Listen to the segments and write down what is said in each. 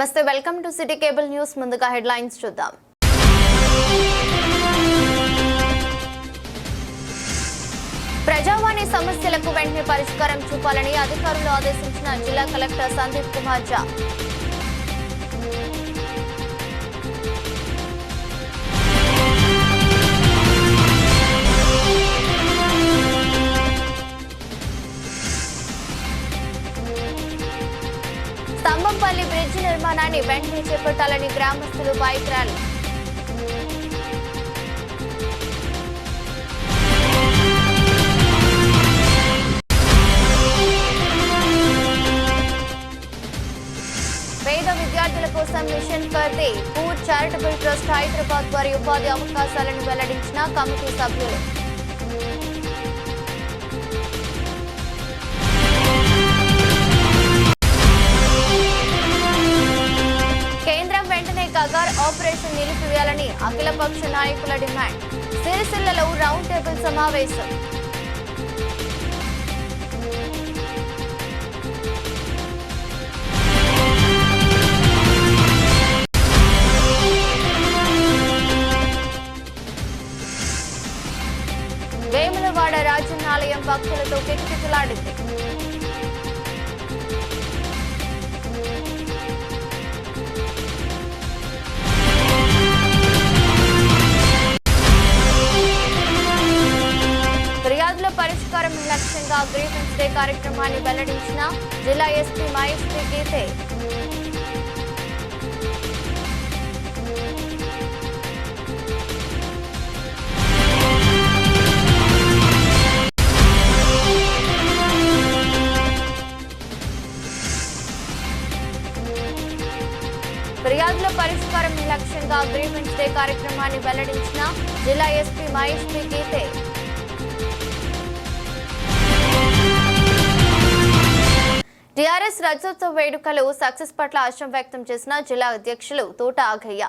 నమస్తే welcome to city cable news ముందుగా headlines చూద్దాం. ప్రజావాణి సమస్యలకు వెంటనే పరిష్కారం చూపాలని అధికారులు ఆదేశించిన జిల్లా కలెక్టర్ సందీప్ కుమార్ ఝా. స్తంభంపల్లి బ్రిడ్జి నిర్మాణాన్ని వెంటనే చేపట్టాలని గ్రామస్తులు బైక్ ర్యాలీ. పేద విద్యార్థుల కోసం mission for poor charitable trust Hyderabad వారి ఉపాధి అవకాశాలను వెల్లడించిన కమిటీ సభ్యులు. కగార్ ఆపరేషన్ నిలిపివేయాలని అఖిలపక్ష నాయకుల డిమాండ్. సిరిసిల్లలో రౌండ్ టేబుల్ సమావేశం. వేములవాడ రాజన్నాలయం భక్తులతో కిటకిటలాడింది. పరిష్కారం లక్ష్యంగా గ్రీవెన్స్ డే కార్యక్రమాన్ని వెల్లడించిన జిల్లా ఎస్పీ మహేశ్వరి గీతే. ఫిర్యాదుల పరిష్కారం లక్ష్యంగా గ్రీవెన్స్ డే కార్యక్రమాన్ని వెల్లడించిన జిల్లా ఎస్పీ మహేశ్వరి గీతే. టీఆర్ఎస్ రజతోత్సవ వేడుకలు సక్సెస్ పట్ల హర్షం వ్యక్తం చేసిన జిల్లా అధ్యక్షులు తోట ఆగయ్య.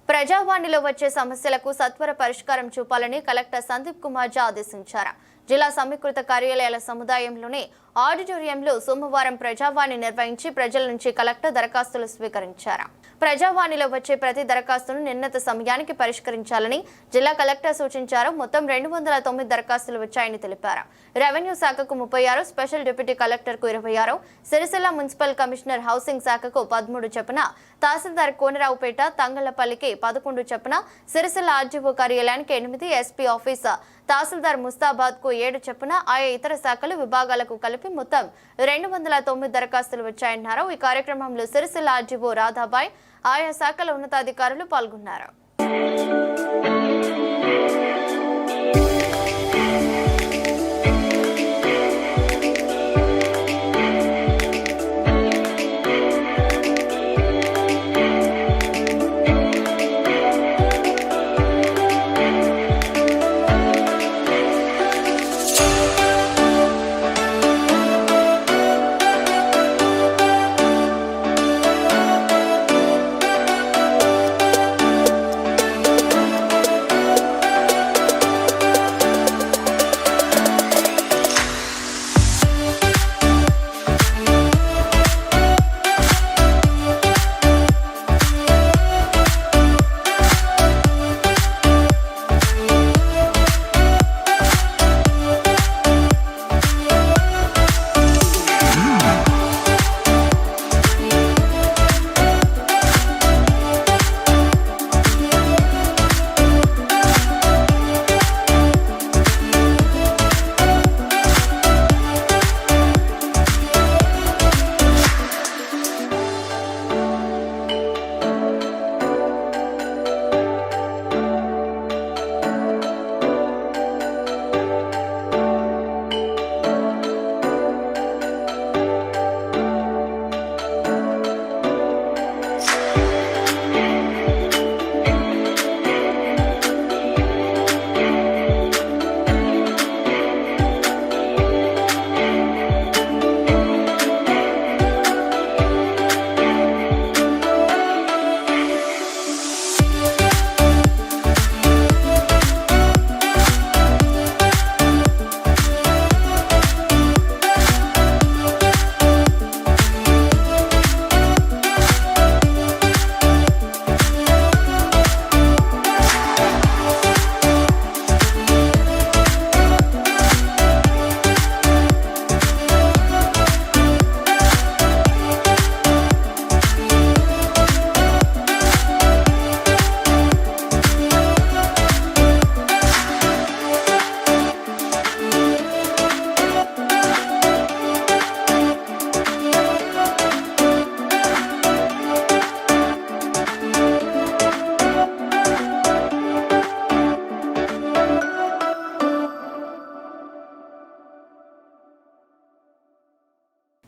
ప్రజావాణిలో వచ్చే సమస్యలకు సత్వర పరిష్కారం చూపాలని కలెక్టర్ సందీప్ కుమార్ ఝా ఆదేశించారు. జిల్లా సమీకృత కార్యాలయాల సముదాయంలోని ఆడిటోరియంలో సోమవారం ప్రజావాణి నిర్వహించి ప్రజల నుంచి కలెక్టర్ దరఖాస్తులు స్వీకరించారు. ప్రజావాణిలో వచ్చే ప్రతి దరఖాస్తును నిర్ణీత సమయానికి పరిష్కరించాలని జిల్లా కలెక్టర్ సూచించారు. మొత్తం 209 దరఖాస్తులు వచ్చాయని తెలిపారు. రెవెన్యూ శాఖకు 36, స్పెషల్ డిప్యూటీ కలెక్టర్కు 26, సిరిసిల్ల మున్సిపల్ కమిషనర్ హౌసింగ్ శాఖకు 13 చొప్పున, తహసీల్దార్ కోనరావుపేట తంగళ్లపల్లికి 11 చొప్పున, సిరిసిల్ల ఆర్జీఓ కార్యాలయానికి 8, ఎస్పీ ఆఫీస్ తహసీల్దార్ ముస్తాబాద్ కు 7 చొప్పున ఆయా ఇతర శాఖలు విభాగాలకు కలిపి మొత్తం 209 దరఖాస్తులు వచ్చాయన్నారు. ఈ కార్యక్రమంలో సిరిసిల్ల ఆర్జీఓ రాధాబాయ్, ఆయా శాఖల ఉన్నతాధికారులు పాల్గొన్నారు.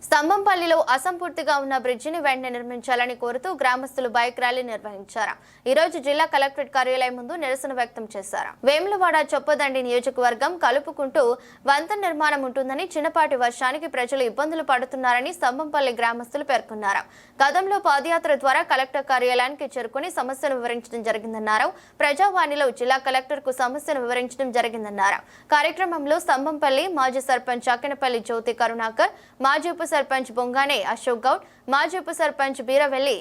స్తంభంపల్లిలో అసంపూర్తిగా ఉన్న బ్రిడ్జిని వెంటనే నిర్మించాలని కోరుతూ గ్రామస్తులు బైక్ ర్యాలీ నిర్వహించారు. ఈ రోజు జిల్లా కలెక్టరేట్ కార్యాలయం ముందు నిరసన వ్యక్తం చేశారు. వేములవాడ చొప్పదండి నియోజకవర్గం కలుపుకుంటూ వంతెన నిర్మాణం ఉంటుందని, చిన్నపాటి వర్షానికి ప్రజలు ఇబ్బందులు పడుతున్నారని స్తంభంపల్లి గ్రామస్తులు పేర్కొన్నారు. గతంలో పాదయాత్ర ద్వారా కలెక్టర్ కార్యాలయానికి చేరుకుని సమస్యను వివరించడం జరిగిందన్నారు. ప్రజావాణిలో జిల్లా కలెక్టర్ కు సమస్యను వివరించడం జరిగిందన్నారు. కార్యక్రమంలో స్తంభంపల్లి మాజీ సర్పంచ్ అక్కినపల్లి జ్యోతి కరుణాకర్, మాజీ ఉప సర్పంచ్ బొంగానే అశోక్ గౌడ్, మాజీ ఉప సర్పంచ్ బీరవెల్లి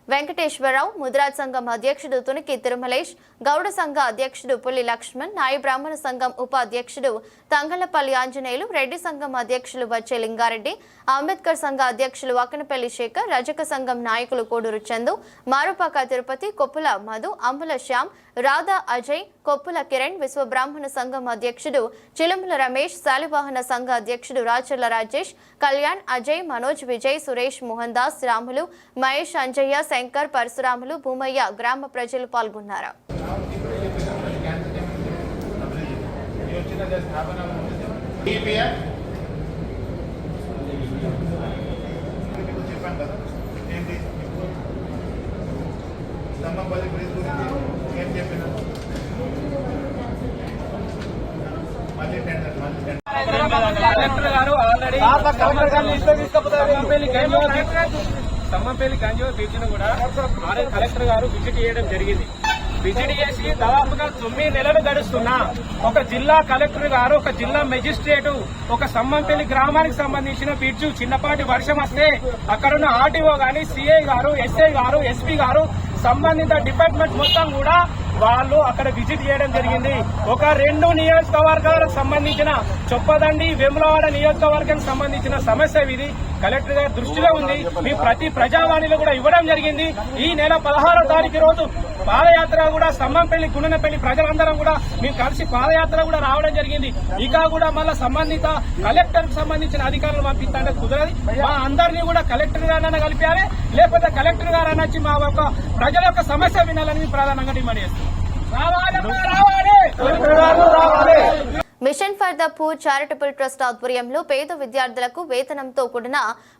వెంకటేశ్వరరావు, ముద్రాజ్ సంఘం అధ్యక్షుడు తునికి తిరుమలేష్, గౌడ సంఘ అధ్యక్షుడు పుల్లి లక్ష్మణ్, నాయి బ్రాహ్మణ సంఘం ఉపాధ్యక్షుడు తంగళ్లపల్లి ఆంజనేయులు, రెడ్డి సంఘం అధ్యక్షులు వచ్చే లింగారెడ్డి, అంబేద్కర్ సంఘ అధ్యక్షులు అక్కనపల్లి శేఖర్, రజక సంఘం నాయకులు కోడూరు చందు, మారుపాక తిరుపతి, కొప్పుల మధు, అంబుల శ్యామ్, రాధా అజయ్, కొప్పుల కిరణ్, విశ్వ బ్రాహ్మణ సంఘం అధ్యక్షుడు చిలుముల రమేష్, శాలివాహన సంఘ అధ్యక్షుడు రాచర్ల రాజేష్, కళ్యాణ్, అజయ్, మనోజ్, విజయ్, సురేష్, మోహన్ దాస్, రాములు, మహేష్, అంజయ్య, శంకర్, పరశురాములు, భూమయ్య గ్రామ ప్రజలు పాల్గొన్నారు. కలెక్టర్ గారు ఆల్రెడీ స్తంభంపల్లి గంజో బ్రిడ్జ్ ను కూడా కలెక్టర్ గారు విజిట్ చేయడం జరిగింది. విజిట్ చేసి దాదాపుగా 9 నెలలు గడుస్తున్నా ఒక జిల్లా కలెక్టర్ గారు, ఒక జిల్లా మెజిస్ట్రేట్, ఒక స్తంభంపల్లి గ్రామానికి సంబంధించిన బ్రిడ్జ్ చిన్నపాటి వర్షం వస్తే అక్కడున్న ఆర్టీఓ గాని, సిఐ గారు, ఎస్ఐ గారు, ఎస్పీ గారు, సంబంధిత డిపార్ట్మెంట్ మొత్తం కూడా వాళ్ళు అక్కడ విజిట్ చేయడం జరిగింది. ఒక 2 నియోజకవర్గాలకు సంబంధించిన చొప్పదండి, వేములవాడ నియోజకవర్గానికి సంబంధించిన సమస్య ఇది కలెక్టర్ గారి దృష్టిలో ఉంది. మేము ప్రతి ప్రజావాణిలో కూడా ఇవ్వడం జరిగింది. ఈ నెల 16వ తారీఖు రోజు పాదయాత్ర కూడా స్తంభంపల్లి, గుండెనపల్లి ప్రజలందరం కూడా మేము కలిసి పాదయాత్ర కూడా రావడం జరిగింది. ఇక కూడా మళ్ళీ సంబంధిత కలెక్టర్ కు సంబంధించిన అధికారులు పంపిస్తాంటే కుదరదు. మా అందరినీ కూడా కలెక్టర్ గారన్నా కలిపాలి, లేకపోతే కలెక్టర్ గారు వచ్చి మా యొక్క ప్రజల యొక్క సమస్య వినాలని ప్రధానంగా డిమాండ్ చేస్తాం. Mission for the poor charitable trust ఆధ్వర్యంలో పేద విద్యార్థులకు వేతనంతో కూడిన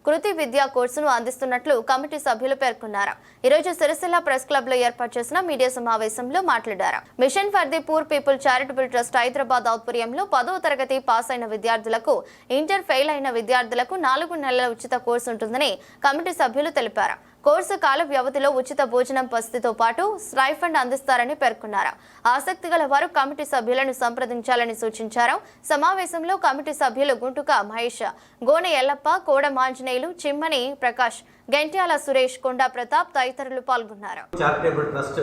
కృతి విద్యా కోర్సును అందిస్తున్నట్లు కమిటీ సభ్యులు పేర్కొన్నారు. ఈ రోజు సిరిసిల్ల ప్రెస్ క్లబ్ లో ఏర్పాటు చేసిన మీడియా సమావేశంలో మాట్లాడారు. Mission for the poor people charitable trust Hyderabad ఆధ్వర్యంలో 10వ తరగతి పాస్ అయిన విద్యార్థులకు, ఇంటర్ ఫెయిల్ అయిన విద్యార్థులకు 4 నెలల ఉచిత కోర్సు ఉంటుందని కమిటీ సభ్యులు తెలిపారు. కోర్సు కాల వ్యవధిలో ఉచిత భోజనం వసతితో పాటు స్టైఫండ్ అందిస్తారని పేర్కొన్నారు. ఆసక్తి గల వారు కమిటీ సభ్యులను సంప్రదించాలని సూచించారు. సమావేశంలో కమిటీ సభ్యులు గుంటుక మహేష్, గోనె ఎల్లప్ప, కోడ మాంజనేయులు, చిమ్మని ప్రకాష్, గెంట్యాల సురేష్, కొండా ప్రతాప్ తదితరులు పాల్గొన్నారు. చారిటబుల్ ట్రస్ట్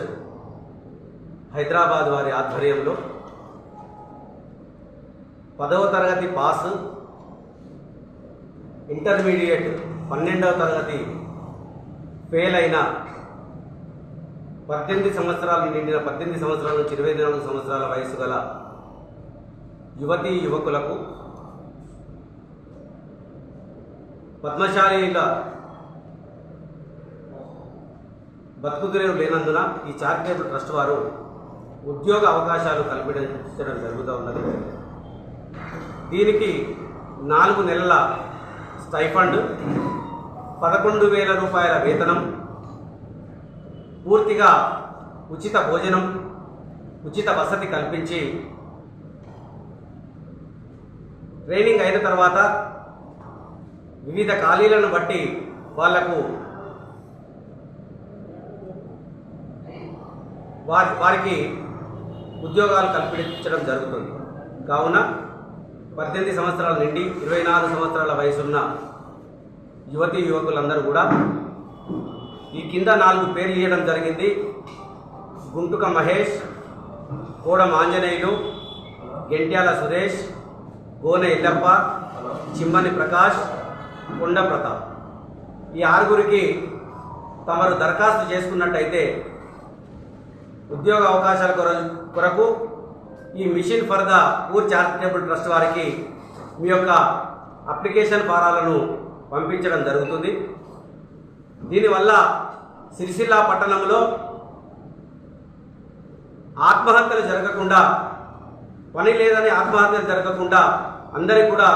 హైదరాబాద్ వారి ఆధ్వర్యంలో 10వ తరగతి పాస్, ఇంటర్మీడియట్ 12వ తరగతి ఫెయిల్ అయిన 18 సంవత్సరాలు నిండిన 18 సంవత్సరాల నుంచి 24 సంవత్సరాల వయసు గల యువతీ యువకులకు పద్మశాలీల బతుకుదిరేవు లేనందున ఈ చారిటబుల్ ట్రస్ట్ వారు ఉద్యోగ అవకాశాలు కల్పించడం జరుగుతూ ఉన్నది. దీనికి 4 నెలల స్టైఫండ్, 11,000 రూపాయల వేతనం, పూర్తిగా ఉచిత భోజనం, ఉచిత వసతి కల్పించి ట్రైనింగ్ అయిన తర్వాత వివిధ ఖాళీలను బట్టి వాళ్లకు వారికి ఉద్యోగాలు కల్పించడం జరుగుతుంది. కావున 18 సంవత్సరాల నుండి 24 సంవత్సరాల వయసున్న యువతీ యువకులందరూ కూడా ఈ కింద 4 పేర్లు ఇవ్వడం జరిగింది. గుంటుక మహేష్, కోడ ఆంజనేయులు, గెంట్యాల సురేష్, గోనె ఎల్లప్ప, చిమ్మని ప్రకాష్, కొండ ప్రతాప్. ఈ 6గురికి తమరు దరఖాస్తు చేసుకున్నట్టయితే ఉద్యోగ అవకాశాల కొరకు ఈ mission for the poor charitable trust వారికి మీ యొక్క అప్లికేషన్ ఫారాలను పంపించడం జరుగుతుంది. దీనివల్ల సిరిసిల్ల పట్టణంలో ఆత్మహత్యలు జరగకుండా, పని లేదని ఆత్మహత్యలు జరగకుండా అందరికీ కూడా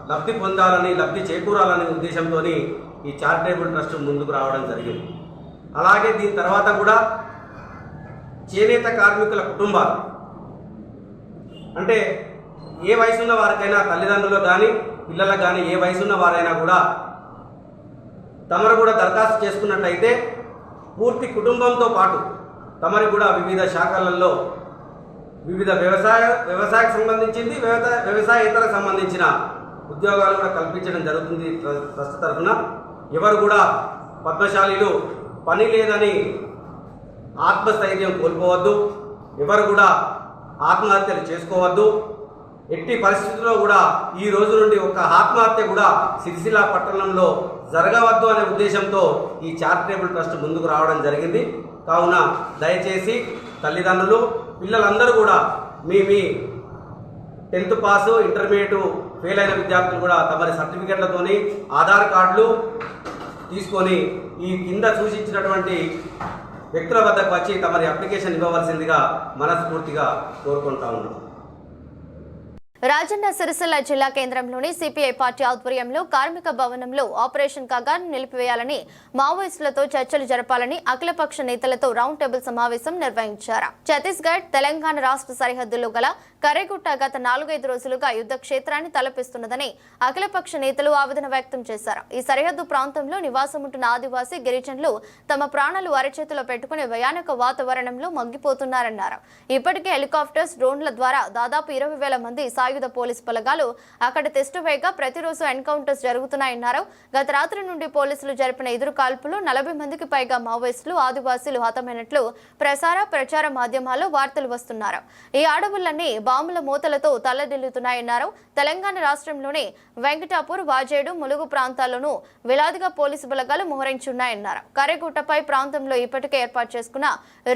లబ్ధి పొందాలని, లబ్ధి చేకూరాలనే ఉద్దేశంతో ఈ చారిటబుల్ ట్రస్ట్ ముందుకు రావడం జరిగింది. అలాగే దీని తర్వాత కూడా చేనేత కార్మికుల కుటుంబాలు, అంటే ఏ వయసున్న వారికైనా, తల్లిదండ్రులకు కానీ పిల్లలకు కానీ ఏ వయసున్న వారైనా కూడా తమరు కూడా దరఖాస్తు చేసుకున్నట్టయితే పూర్తి కుటుంబంతో పాటు తమరు కూడా వివిధ శాఖలలో వివిధ వ్యవసాయకు సంబంధించింది, వ్యవసాయేతర సంబంధించిన ఉద్యోగాలు కూడా కల్పించడం జరుగుతుంది. ట్రస్ట్ తరఫున ఎవరు కూడా పద్మశాలీలు పని లేదని ఆత్మస్థైర్యం కోల్పోవద్దు, ఎవరు కూడా ఆత్మహత్యలు చేసుకోవద్దు. ఎట్టి పరిస్థితుల్లో కూడా ఈ రోజు నుండి ఒక ఆత్మహత్య కూడా సిరిసిల్ల పట్టణంలో జరగవద్దు అనే ఉద్దేశంతో ఈ చారిటబుల్ ట్రస్ట్ ముందుకు రావడం జరిగింది. కావున దయచేసి తల్లిదండ్రులు, పిల్లలందరూ కూడా మీ 10th పాసు, ఇంటర్మీడియట్ ఫెయిల్ అయిన విద్యార్థులు కూడా తమరి సర్టిఫికెట్లతోని ఆధార్ కార్డులు తీసుకొని ఈ కింద సూచించినటువంటి వ్యక్తుల వద్దకు వచ్చి తమరి అప్లికేషన్ ఇవ్వవలసిందిగా మనస్ఫూర్తిగా కోరుకుంటా ఉన్నాం. రాజన్న సిరిసిల్ల జిల్లా కేంద్రంలోని సిపిఐ పార్టీ ఆధ్వర్యంలో కార్మిక భవనంలో ఆపరేషన్ కగార్ నిలిపివేయాలని, మావోయిస్టులతో చర్చలు జరపాలని అఖిలపక్ష నేతలతో రౌండ్ టేబుల్ సమావేశం నిర్వహించారు. ఛత్తీస్గఢ్, తెలంగాణ రాష్ట్ర సరిహద్దుల్లో గల కరేగుట్ట గత 4-5 రోజులుగా యుద్ధ క్షేత్రాన్ని తలపిస్తున్నదని అఖిలపక్ష నేతలు ఆవేదన వ్యక్తం చేశారు. ఈ సరిహద్దు ప్రాంతంలో నివాసముంటున్న ఆదివాసీ గిరిజనులు తమ ప్రాణాలు అరచేతిలో పెట్టుకుని భయానక వాతావరణంలో మగ్గిపోతున్నారన్నారు. ఇప్పటికే హెలికాప్టర్స్, డ్రోన్ల ద్వారా దాదాపు 20,000 మంది సాయుధ పోలీసు బలగాలు అక్కడ టెస్టు వేయగా ప్రతిరోజు ఎన్కౌంటర్స్ జరుగుతున్నాయన్నారు. గత రాత్రి నుండి పోలీసులు జరిపిన ఎదురు కాల్పులు 40 మందికి పైగా మావోయిస్టులు, ఆదివాసీలు హతమైనట్లు ప్రచార మాధ్యమాల్లో వార్తలు వస్తున్నారు. ఈ అడవులన్నీ బాంబుల మూతలతో తల్లడిల్లుతున్నాయన్నారు. తెలంగాణ రాష్ట్రంలోని వెంకటాపూర్, వాజేడు, ములుగు ప్రాంతాల్లోనూ వేలాదిగా పోలీసు బలగాలు మోహరించున్నాయన్నారు. కరేగుట్టపై ప్రాంతంలో ఇప్పటికే ఏర్పాటు చేసుకున్న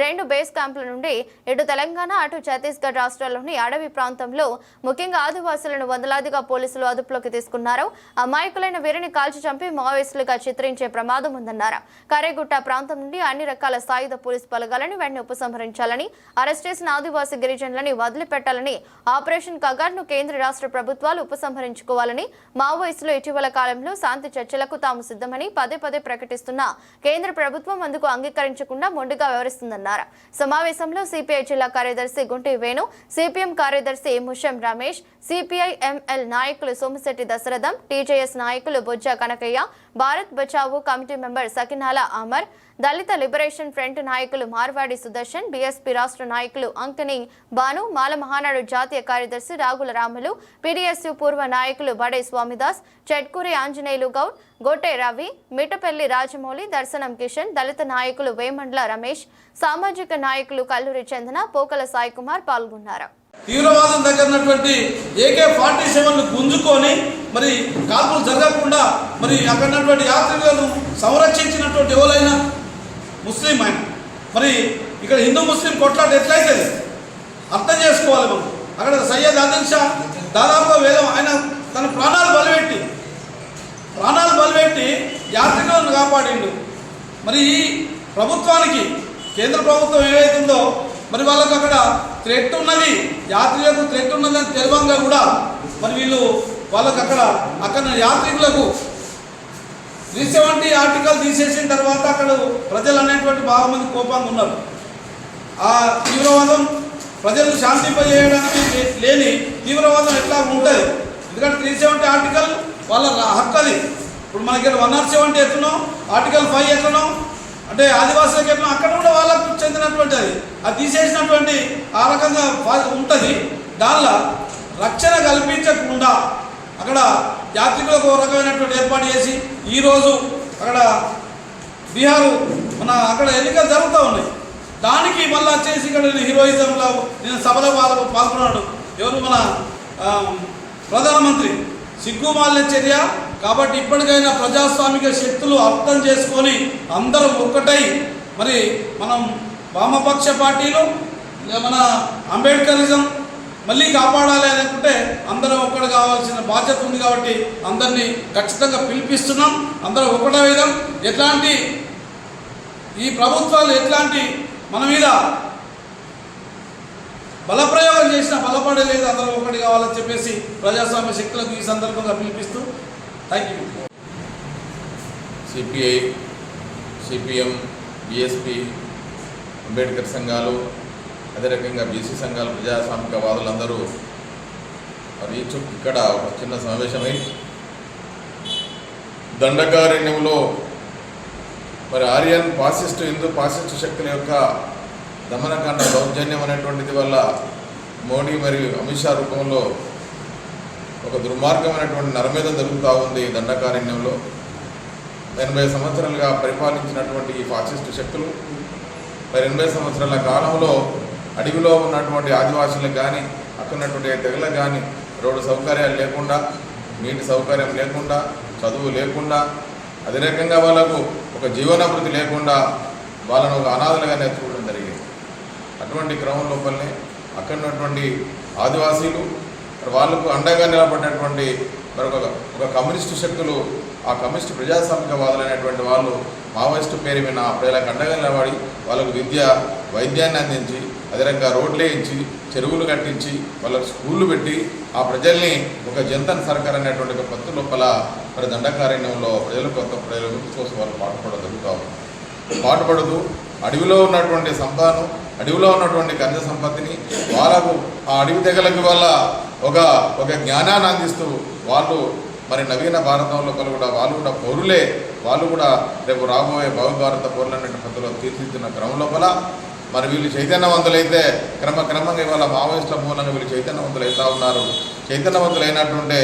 2 బేస్ క్యాంపుల నుండి ఇటు తెలంగాణ, అటు ఛత్తీస్గఢ్ రాష్ట్రాల్లోని అడవి ప్రాంతంలో ముఖ్యంగా ఆదివాసులను వందలాదిగా పోలీసులు అదుపులోకి తీసుకున్నారు. అమాయకులైన వీరిని కాల్చి చంపి మావోయిస్టులుగా చిత్రించే ప్రమాదం ఉందన్నారు. కరేగుట్ట ప్రాంతం నుండి అన్ని రకాల సాయుధ పోలీసు బలగాలను వెంటనే ఉపసంహరించాలని, అరెస్ట్ చేసిన ఆదివాసీ గిరిజనులని వదిలిపెట్టాలని, ఆపరేషన్ కగార్ను కేంద్ర రాష్ట్ర ప్రభుత్వాలు ఉపసంహరించుకోవాలని, మావోయిస్టులు ఇటీవల కాలంలో శాంతి చర్చలకు తాము సిద్ధమని పదే ప్రకటిస్తున్న కేంద్ర ప్రభుత్వం అందుకు అంగీకరించకుండా మొండిగా వ్యవహరిస్తుందన్నారు. సమావేశంలో సిపిఐ జిల్లా కార్యదర్శి గుంటి వేణు, సిపిఎం కార్యదర్శి ముషం రమేష్, సిపిఐ ఎంఎల్ నాయకులు సోమిశెట్టి దశరథం, టీజేఎస్ నాయకులు బొజ్జ కనకయ్య, భారత్ బచావో కమిటీ మెంబర్ సకినాల అమర్, దళిత లిబరేషన్ ఫ్రంట్ నాయకులు మార్వాడి సుదర్శన్, బీఎస్పీ రాష్ట్ర నాయకులు అంకని బాను, మాల మహానాడు జాతీయ కార్యదర్శి రాగుల రాములు, పీడీఎస్యు పూర్వ నాయకులు బడే స్వామిదాస్, చెట్కూరి ఆంజనేయులు గౌడ్, గొట్టె రవి, మిటపల్లి రాజమౌళి, దర్శనం కిషన్, దళిత నాయకులు వేమండ్ల రమేష్, సామాజిక నాయకులు కల్లూరి చందన, పోకల సాయి కుమార్ పాల్గొన్నారు. తీవ్రవాదం దగ్గరటువంటి AK-47ను గుంజుకొని మరి కాల్పులు జరగకుండా మరి అక్కడటువంటి యాత్రికులను సంరక్షించినటువంటి ఎవరైనా ముస్లిం ఆయన, మరి ఇక్కడ హిందూ ముస్లిం కొట్లాట ఎట్లయితే అర్థం చేసుకోవాలి. మనం అక్కడ సయ్యద్ ఆదిల్ షా దాదాపుగా వేలం ఆయన తన ప్రాణాలు బలిపెట్టి యాత్రికులను కాపాడిండు. మరి ఈ ప్రభుత్వానికి, కేంద్ర ప్రభుత్వం ఏవైతుందో మరి వాళ్ళకు అక్కడ థ్రెట్ ఉన్నది, యాత్రికులకు థ్రెట్ ఉన్నదని తెలియంగా కూడా మరి వాళ్ళకు అక్కడ యాత్రికులకు 370 ఆర్టికల్ తీసేసిన తర్వాత అక్కడ ప్రజలు అనేటువంటి బాగా మంది కోపంగా ఉన్నారు. ఆ తీవ్రవాదం ప్రజలు శాంతింపజేయడానికి లేని తీవ్రవాదం ఎట్లా ఉంటుంది? ఎందుకంటే 370 ఆర్టికల్ వాళ్ళ హక్కు అది. ఇప్పుడు మనకి 170 ఎట్లనో, ఆర్టికల్ 5 ఎట్లనో, అంటే ఆదివాసులకు ఎట్లా అక్కడ కూడా వాళ్ళకు చెందినటువంటి అది తీసేసినటువంటి ఆ రకంగా ఉంటుంది. దానిలో రక్షణ కల్పించకుండా అక్కడ యాత్రికులకు ఒక రకమైనటువంటి ఏర్పాటు చేసి ఈరోజు అక్కడ బీహారు అక్కడ ఎన్నికలు జరుగుతూ ఉన్నాయి. దానికి మళ్ళీ వచ్చేసి ఇక్కడ హీరోయిజంలో నేను సభలో పాల్గొన్నాడు ఎవరు మన ప్రధానమంత్రి. సిగ్గుమాలిన చర్య. కాబట్టి ఇప్పటికైనా ప్రజాస్వామిక శక్తులు అర్థం చేసుకొని అందరం ఒక్కటై మరి మనం వామపక్ష పార్టీలు మన అంబేద్కరిజం మళ్ళీ కాపాడాలి అనుకుంటే అందరం ఒక్కడు కావాల్సిన బాధ్యత ఉంది. కాబట్టి అందరినీ ఖచ్చితంగా పిలిపిస్తున్నాం. అందరం ఒకటే విధం ఎట్లాంటి ఈ ప్రభుత్వాలు ఎట్లాంటి మన మీద బలప్రయోగం చేసినా బలపడలేదు, అందరూ ఒకటి కావాలని చెప్పేసి ప్రజాస్వామ్య శక్తులకు ఈ సందర్భంగా పిలిపిస్తూ thank you. CPI, CPM, BSP, Ambedkar సంఘాలు, అదే రకంగా బీసీ సంఘాలు, ప్రజాస్వామికవాదులందరూ మరి ఇక్కడ ఒక చిన్న సమావేశమై దండకారణ్యంలో మరి ఆర్యన్ పాసిస్టు హిందూ పాసిస్టు శక్తుల యొక్క దమనకాండ దౌర్జన్యం అనేటువంటిది వల్ల మోడీ మరియు అమిత్ షా రూపంలో ఒక దుర్మార్గమైనటువంటి నరమేధం జరుగుతూ ఉంది. దండకారణ్యంలో 80 సంవత్సరాలుగా పరిపాలించినటువంటి ఈ ఫాసిస్టు శక్తులు మరి 80 సంవత్సరాల కాలంలో అడవిలో ఉన్నటువంటి ఆదివాసులకు కానీ అక్కడ ఉన్నటువంటి తెగలకు కానీ రోడ్డు సౌకర్యాలు లేకుండా, నీటి సౌకర్యం లేకుండా, చదువు లేకుండా, అదే రకంగా వాళ్ళకు ఒక జీవనాభివృద్ధి లేకుండా వాళ్ళను ఒక అనాథలుగానే చూడడం జరిగింది. అటువంటి క్రమం లోపలనే అక్కడ ఉన్నటువంటి ఆదివాసీలు వాళ్ళకు అండగా నిలబడినటువంటి మరి ఒక కమ్యూనిస్టు శక్తులు, ఆ కమ్యూనిస్టు ప్రజాస్వామికవాదులు అనేటువంటి వాళ్ళు మావోయిస్టు పేరు మీద ప్రజలకు అండగా నిలబడి వాళ్ళకు విద్య, వైద్యాన్ని అందించి, అదే రకంగా రోడ్లు వేయించి, చెరువులు కట్టించి, వాళ్ళకు స్కూళ్ళు పెట్టి ఆ ప్రజల్ని ఒక జంతన్ సర్కార్ అనేటువంటి ఒక పత్తు లోపల మరి దండకారణ్యంలో ప్రజల కోసం వాళ్ళు పాటుపడుతూ అడవిలో ఉన్నటువంటి సంపదను, అడవిలో ఉన్నటువంటి ఖనిజ సంపత్తిని వాళ్ళకు ఆ అడవి తెగలకి వల్ల ఒక జ్ఞానాన్ని అందిస్తూ వాళ్ళు మరి నవీన భారతం లోపల కూడా వాళ్ళు కూడా పౌరులే, వాళ్ళు కూడా రేపు రాబోయే భవిభారత పౌరులు అనే పద్ధతిలో తీర్చిదిద్దిన క్రమం లోపల మరి వీళ్ళు చైతన్యవంతులైతే క్రమంగా ఇవాళ మావోయిస్టుల మూలంగా వీళ్ళు చైతన్యవంతులు అవుతా ఉన్నారు. చైతన్యవంతులైనటువంటి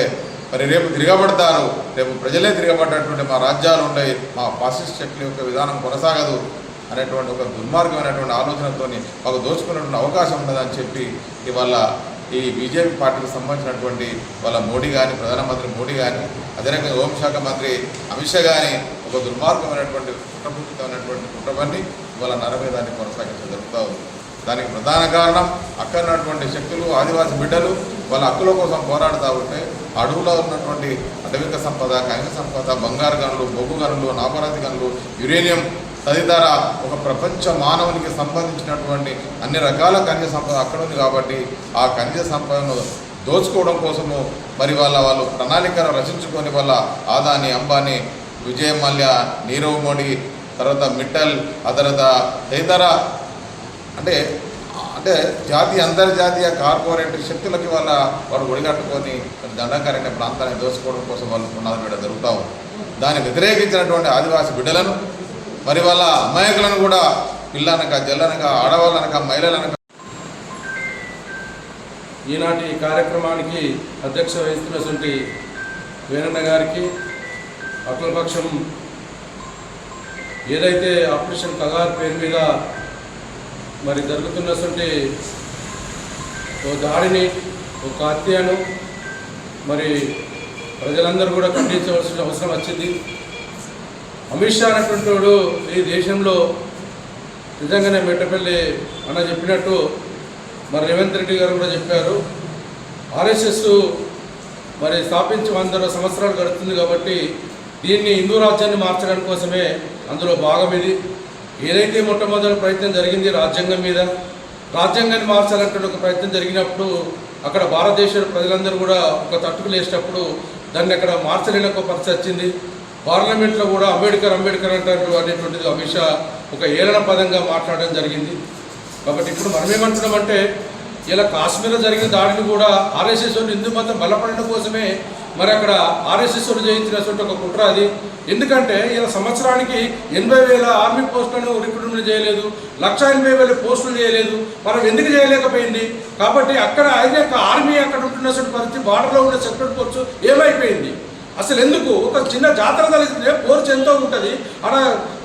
మరి రేపు తిరగబడతారు, రేపు ప్రజలే తిరగబడ్డటువంటి మా రాజ్యాలు ఉంటాయి, మా ఫాసిస్ట్ శక్తుల యొక్క విధానం కొనసాగదు అనేటువంటి ఒక దుర్మార్గమైనటువంటి ఆలోచనతో మాకు దోచుకున్నటువంటి అవకాశం ఉన్నదని చెప్పి ఇవాళ ఈ బీజేపీ పార్టీకి సంబంధించినటువంటి వాళ్ళ మోడీ కానీ, ప్రధానమంత్రి మోడీ కానీ, అదే రకంగా హోంశాఖ మంత్రి అమిత్ షా కానీ ఒక దుర్మార్గమైనటువంటి కుట్రపూరితమైనటువంటి కుట్రపన్ని ఇవాళ నరమేధాన్ని కొనసాగించడం జరుగుతూ ఉంది. దానికి ప్రధాన కారణం అక్కడ ఉన్నటువంటి శక్తులు, ఆదివాసీ బిడ్డలు వాళ్ళ హక్కుల కోసం పోరాడుతూ ఉంటే అడవులో ఉన్నటువంటి అటవిక సంపద, ఖనిజ సంపద, బంగారు గనులు, బొగ్గు గనులు, నాపరాతి గనులు, యురేనియం తదితర ఒక ప్రపంచ మానవునికి సంబంధించినటువంటి అన్ని రకాల ఖనిజ సంపద అక్కడ ఉంది. కాబట్టి ఆ ఖనిజ సంపదను దోచుకోవడం కోసము మరి వాళ్ళు ప్రణాళికను రచించుకొని వాళ్ళ ఆదాని, అంబానీ, విజయ్ మల్య, నీరవ్ మోడీ, తర్వాత మిట్టల్, ఆ తర్వాత తదితర అంటే జాతీయ అంతర్జాతీయ కార్పొరేట్ శక్తులకి వాళ్ళు ఒడిగట్టుకొని దండకారణ్య ప్రాంతాన్ని దోచుకోవడం కోసం వాళ్ళు పునాది వేయడం జరుగుతూ ఉంది. దాన్ని వ్యతిరేకించినటువంటి ఆదివాసీ బిడ్డలను మరి వాళ్ళ అమాయకులను కూడా పిల్లనక, జల్లనక, ఆడవాళ్ళనక, మహిళలనక ఈనాటి కార్యక్రమానికి అధ్యక్ష వహిస్తున్నటువంటి వేణన్న గారికి, అఖిలపక్షం ఏదైతే ఆపరేషన్ కగార్ పేరు మీద మరి జరుగుతున్నటువంటి ఓ దాడిని, ఒక హత్యను మరి ప్రజలందరూ కూడా ఖండించవలసిన అవసరం వచ్చింది. అమిత్ షా అనేటువంటి వాడు ఈ దేశంలో నిజంగానే మెట్టపల్లి అన్న చెప్పినట్టు మరి రేవంత్ రెడ్డి గారు కూడా చెప్పారు, ఆర్ఎస్ఎస్ మరి స్థాపించి 100 సంవత్సరాలు గడుస్తుంది కాబట్టి దీన్ని హిందూ రాజ్యాన్ని మార్చడానికి కోసమే అందులో భాగం ఇది. ఏదైతే మొట్టమొదటి ప్రయత్నం జరిగింది రాజ్యాంగం మీద, రాజ్యాంగాన్ని మార్చాలంటే ఒక ప్రయత్నం జరిగినప్పుడు అక్కడ భారతదేశ ప్రజలందరూ కూడా ఒక తట్టుకు లేచినప్పుడు దాన్ని అక్కడ మార్చలేని ఒక పరిస్థితి వచ్చింది. పార్లమెంట్లో కూడా అంబేద్కర్ అంటారు అనేటువంటిది అమిత్ షా ఒక ఏలన పదంగా మాట్లాడడం జరిగింది. కాబట్టి ఇప్పుడు మనమేమంటున్నామంటే ఇలా కాశ్మీర్లో జరిగిన దాడిని కూడా ఆర్ఎస్ఎస్ హిందూ మతం బలపడడం కోసమే మరి అక్కడ ఆర్ఎస్ఎస్ చేయించినటువంటి ఒక కుట్ర అది. ఎందుకంటే ఇలా సంవత్సరానికి 80,000 ఆర్మీ పోస్టులను రిక్రూట్మెంట్ చేయలేదు, 180,000 పోస్టులు చేయలేదు, మనం ఎందుకు చేయలేకపోయింది? కాబట్టి అక్కడ అయితే ఆర్మీ అక్కడ ఉంటున్నటువంటి పరిస్థితి, బార్డర్లో ఉన్న సెక్యూరిటీ ఫోర్స్ ఏమైపోయింది? అసలు ఎందుకు ఒక చిన్న జాతర కలిగితే పోలీసు ఎంతో ఉంటుంది, అక్కడ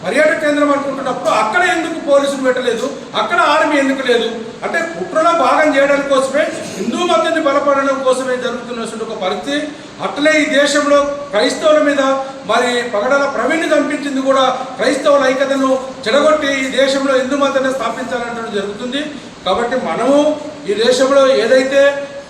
పర్యాటక కేంద్రం అనుకుంటున్నప్పుడు అక్కడ ఎందుకు పోలీసులు పెట్టలేదు, అక్కడ ఆర్మీ ఎందుకు లేదు? అంటే కుట్రలో భాగం చేయడానికి కోసమే, హిందూ మతాన్ని బలపడడం కోసమే జరుగుతున్నటువంటి ఒక పరిస్థితి. అట్లే ఈ దేశంలో క్రైస్తవుల మీద మరి పగడాల ప్రవీణ్ని చంపించింది కూడా క్రైస్తవుల ఐక్యతను చెడగొట్టి ఈ దేశంలో హిందూ మతాన్ని స్థాపించాలంటే జరుగుతుంది. కాబట్టి మనము ఈ దేశంలో ఏదైతే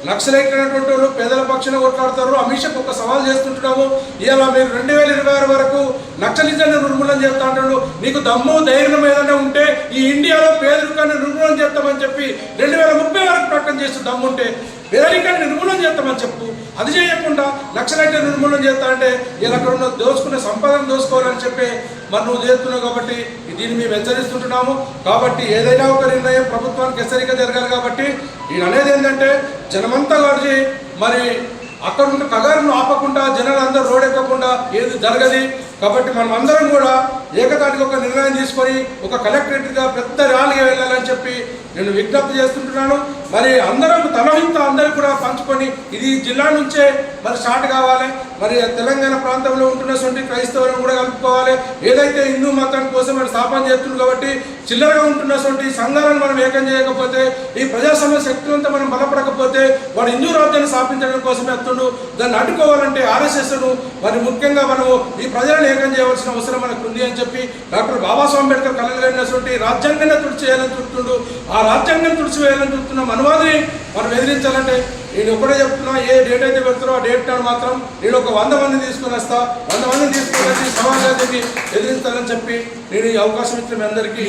లక్షలైనటువంటి వాళ్ళు పేదల పక్షాన కొట్లాడతారు, అమిత్ షాకు ఒక సవాల్ చేస్తుంటున్నాము. ఇలా మీరు 2026 వరకు నక్సలిజాన్ని నిర్మూలన చేస్తా అంటాడు. నీకు దమ్ము ధైర్యం ఏదైనా ఉంటే ఈ ఇండియాలో పేదరికాన్ని నిర్మూలన చేస్తామని చెప్పి 2030 వరకు ప్రకటన చేస్తూ దమ్ముంటే పేదరికాన్ని నిర్మూలన చేస్తామని చెప్పు. అది చేయకుండా నక్సలైట్ నిర్మూలన చేస్తా అంటే ఇలా అక్కడ ఉన్న దోచుకున్న సంపదను దోచుకోవాలని చెప్పి మరి నువ్వు చేస్తున్నావు. కాబట్టి దీన్ని మేము హెచ్చరిస్తుంటున్నాము. కాబట్టి ఏదైనా ఒక నిర్ణయం ప్రభుత్వానికి హెచ్చరిక జరగాలి. కాబట్టి ఈయన అనేది ఏంటంటే జనమంతా కలిసి మరి అక్కడ ఉన్న కగారును ఆపకుండా జనాలందరూ రోడ్ ఎక్కకుండా ఏది జరగదు. కాబట్టి మనం అందరం కూడా ఏకతాటికి ఒక నిర్ణయం తీసుకొని ఒక కలెక్టరేట్గా పెద్ద ర్యాలీగా వెళ్ళాలని చెప్పి నేను విజ్ఞప్తి చేస్తుంటున్నాను. మరి అందరం తలహింత అందరూ కూడా పంచుకొని ఇది జిల్లా నుంచే మరి స్టార్ట్ కావాలి. మరి తెలంగాణ ప్రాంతంలో ఉంటున్నటువంటి క్రైస్తవులను కూడా కలుపుకోవాలి. ఏదైతే హిందూ మతం కోసం మనం స్థాపన చేస్తుంది కాబట్టి చిల్లరగా ఉంటున్నటువంటి సంఘాలను మనం ఏకం చేయకపోతే ఈ ప్రజాస్వామ్య శక్తులంతా మనం బలపడకపోతే వాడు హిందూ రాజ్యాన్ని స్థాపించడం కోసం ఎత్తుండు. దాన్ని అడ్డుకోవాలంటే ఆర్ఎస్ఎస్ను మరి ముఖ్యంగా మనము ఈ ప్రజలను ఏకం చేయవలసిన అవసరం మనకు ఉంది అని చెప్పి డాక్టర్ బాబాసాహెబ్ అంబేద్కర్ కలగలిగినటువంటి రాజ్యాంగాన్ని తుడిచేయాలని చూస్తుండు. ఆ రాజ్యాంగం తుడిచివేయాలని చూస్తున్న మనవాదిని మనం ఎదిరించాలంటే నేను ఒకటే చెప్తున్నా, ఏ డేట్ అయితే పెడుతున్నా ఆ డేట్ నాడు మాత్రం నేను ఒక 100 మందిని తీసుకుని వస్తా. 100 మందిని తీసుకుని సమాజానికి ఎదిరిస్తానని చెప్పి నేను ఈ అవకాశం ఇచ్చిన మీ అందరికీ.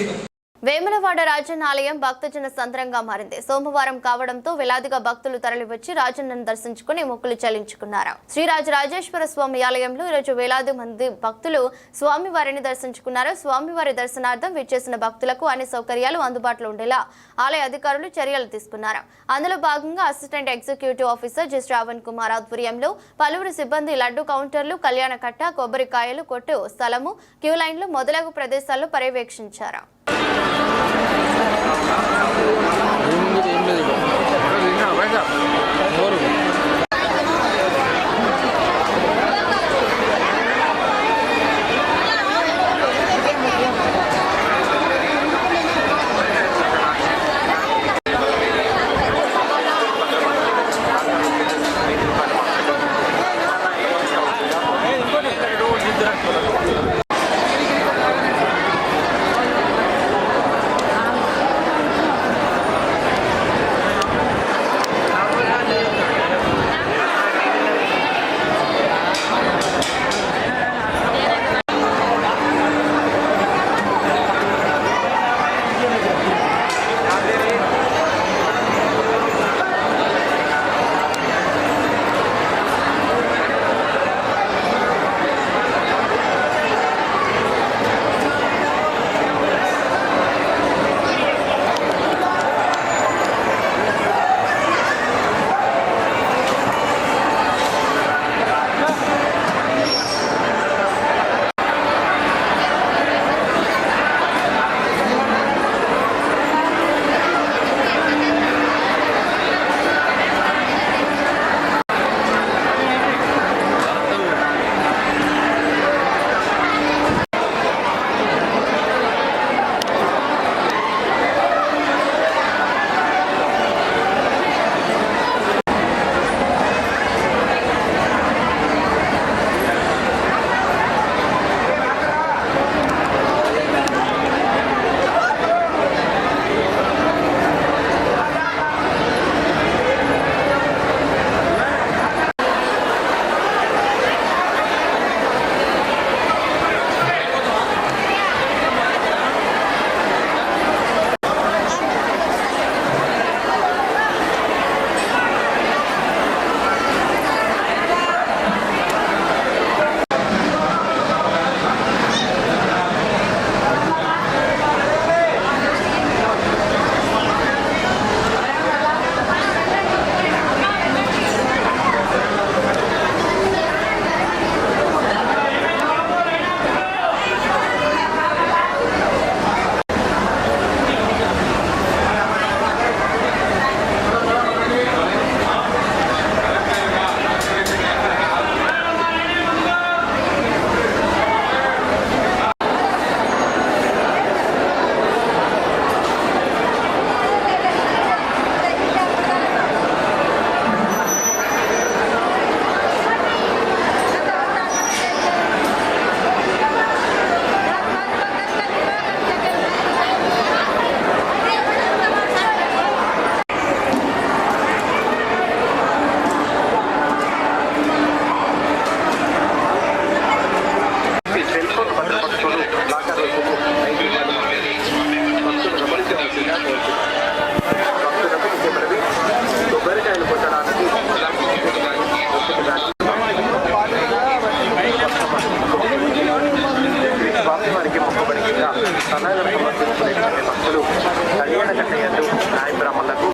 వేములవాడ రాజన్న ఆలయం భక్తజన సంద్రంగా మారింది. సోమవారం కావడంతో వేలాదిగా భక్తులు తరలివచ్చి రాజన్నను దర్శించుకుని మొక్కులు చెల్లించుకున్నారు. శ్రీరాజరాజేశ్వర స్వామి ఆలయంలో ఈరోజు వేలాది మంది భక్తులు స్వామివారిని దర్శించుకున్నారు. స్వామివారి దర్శనార్థం విచ్చేసిన భక్తులకు అన్ని సౌకర్యాలు అందుబాటులో ఉండేలా ఆలయ అధికారులు చర్యలు తీసుకున్నారు. అందులో భాగంగా assistant executive officer G Shravan Kumar ఆధ్వర్యంలో పలువురు సిబ్బంది లడ్డు కౌంటర్లు, కళ్యాణ కట్ట, కొబ్బరికాయలు కొట్టు స్థలము, క్యూ లైన్లు మొదలగు ప్రదేశాల్లో పర్యవేక్షించారు. సన్నగర సంబంధించినటువంటి భక్తులు కళ్యాణ కట్టయందు నాయ బ్రాహ్మణులకు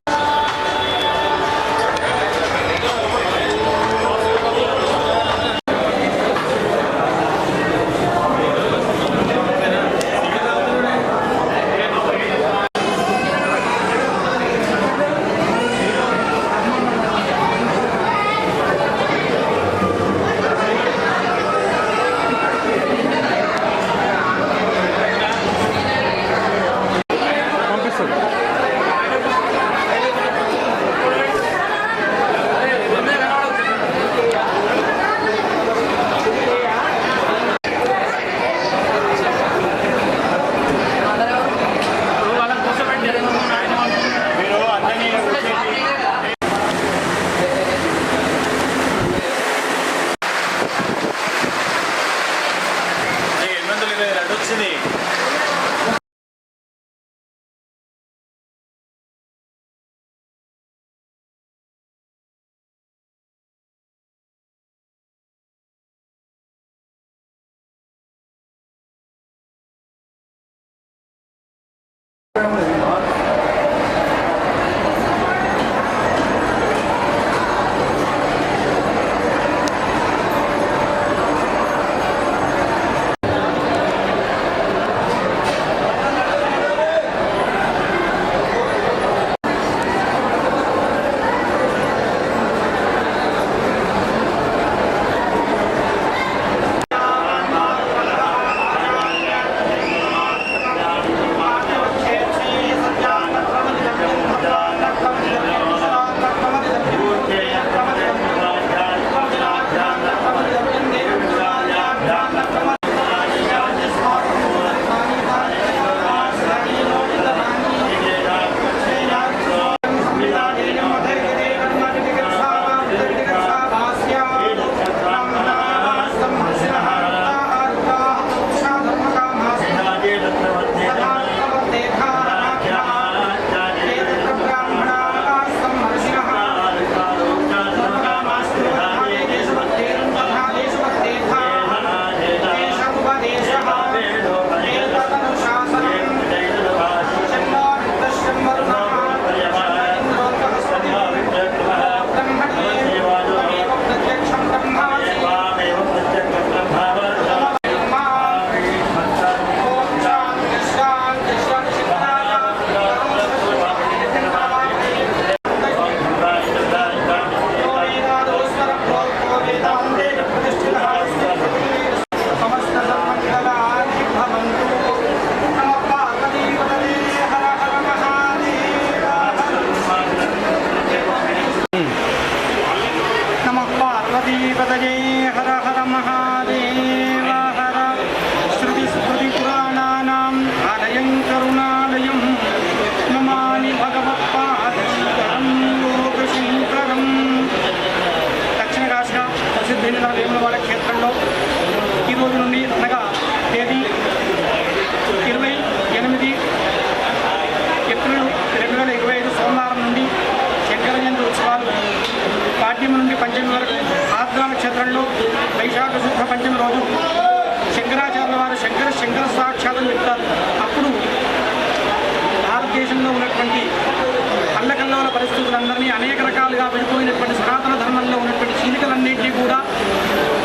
పరిస్థితులందరినీ అనేక రకాలుగా వెళ్ళిపోయినటువంటి సనాతన ధర్మంలో ఉన్నటువంటి చీలికలన్నింటినీ కూడా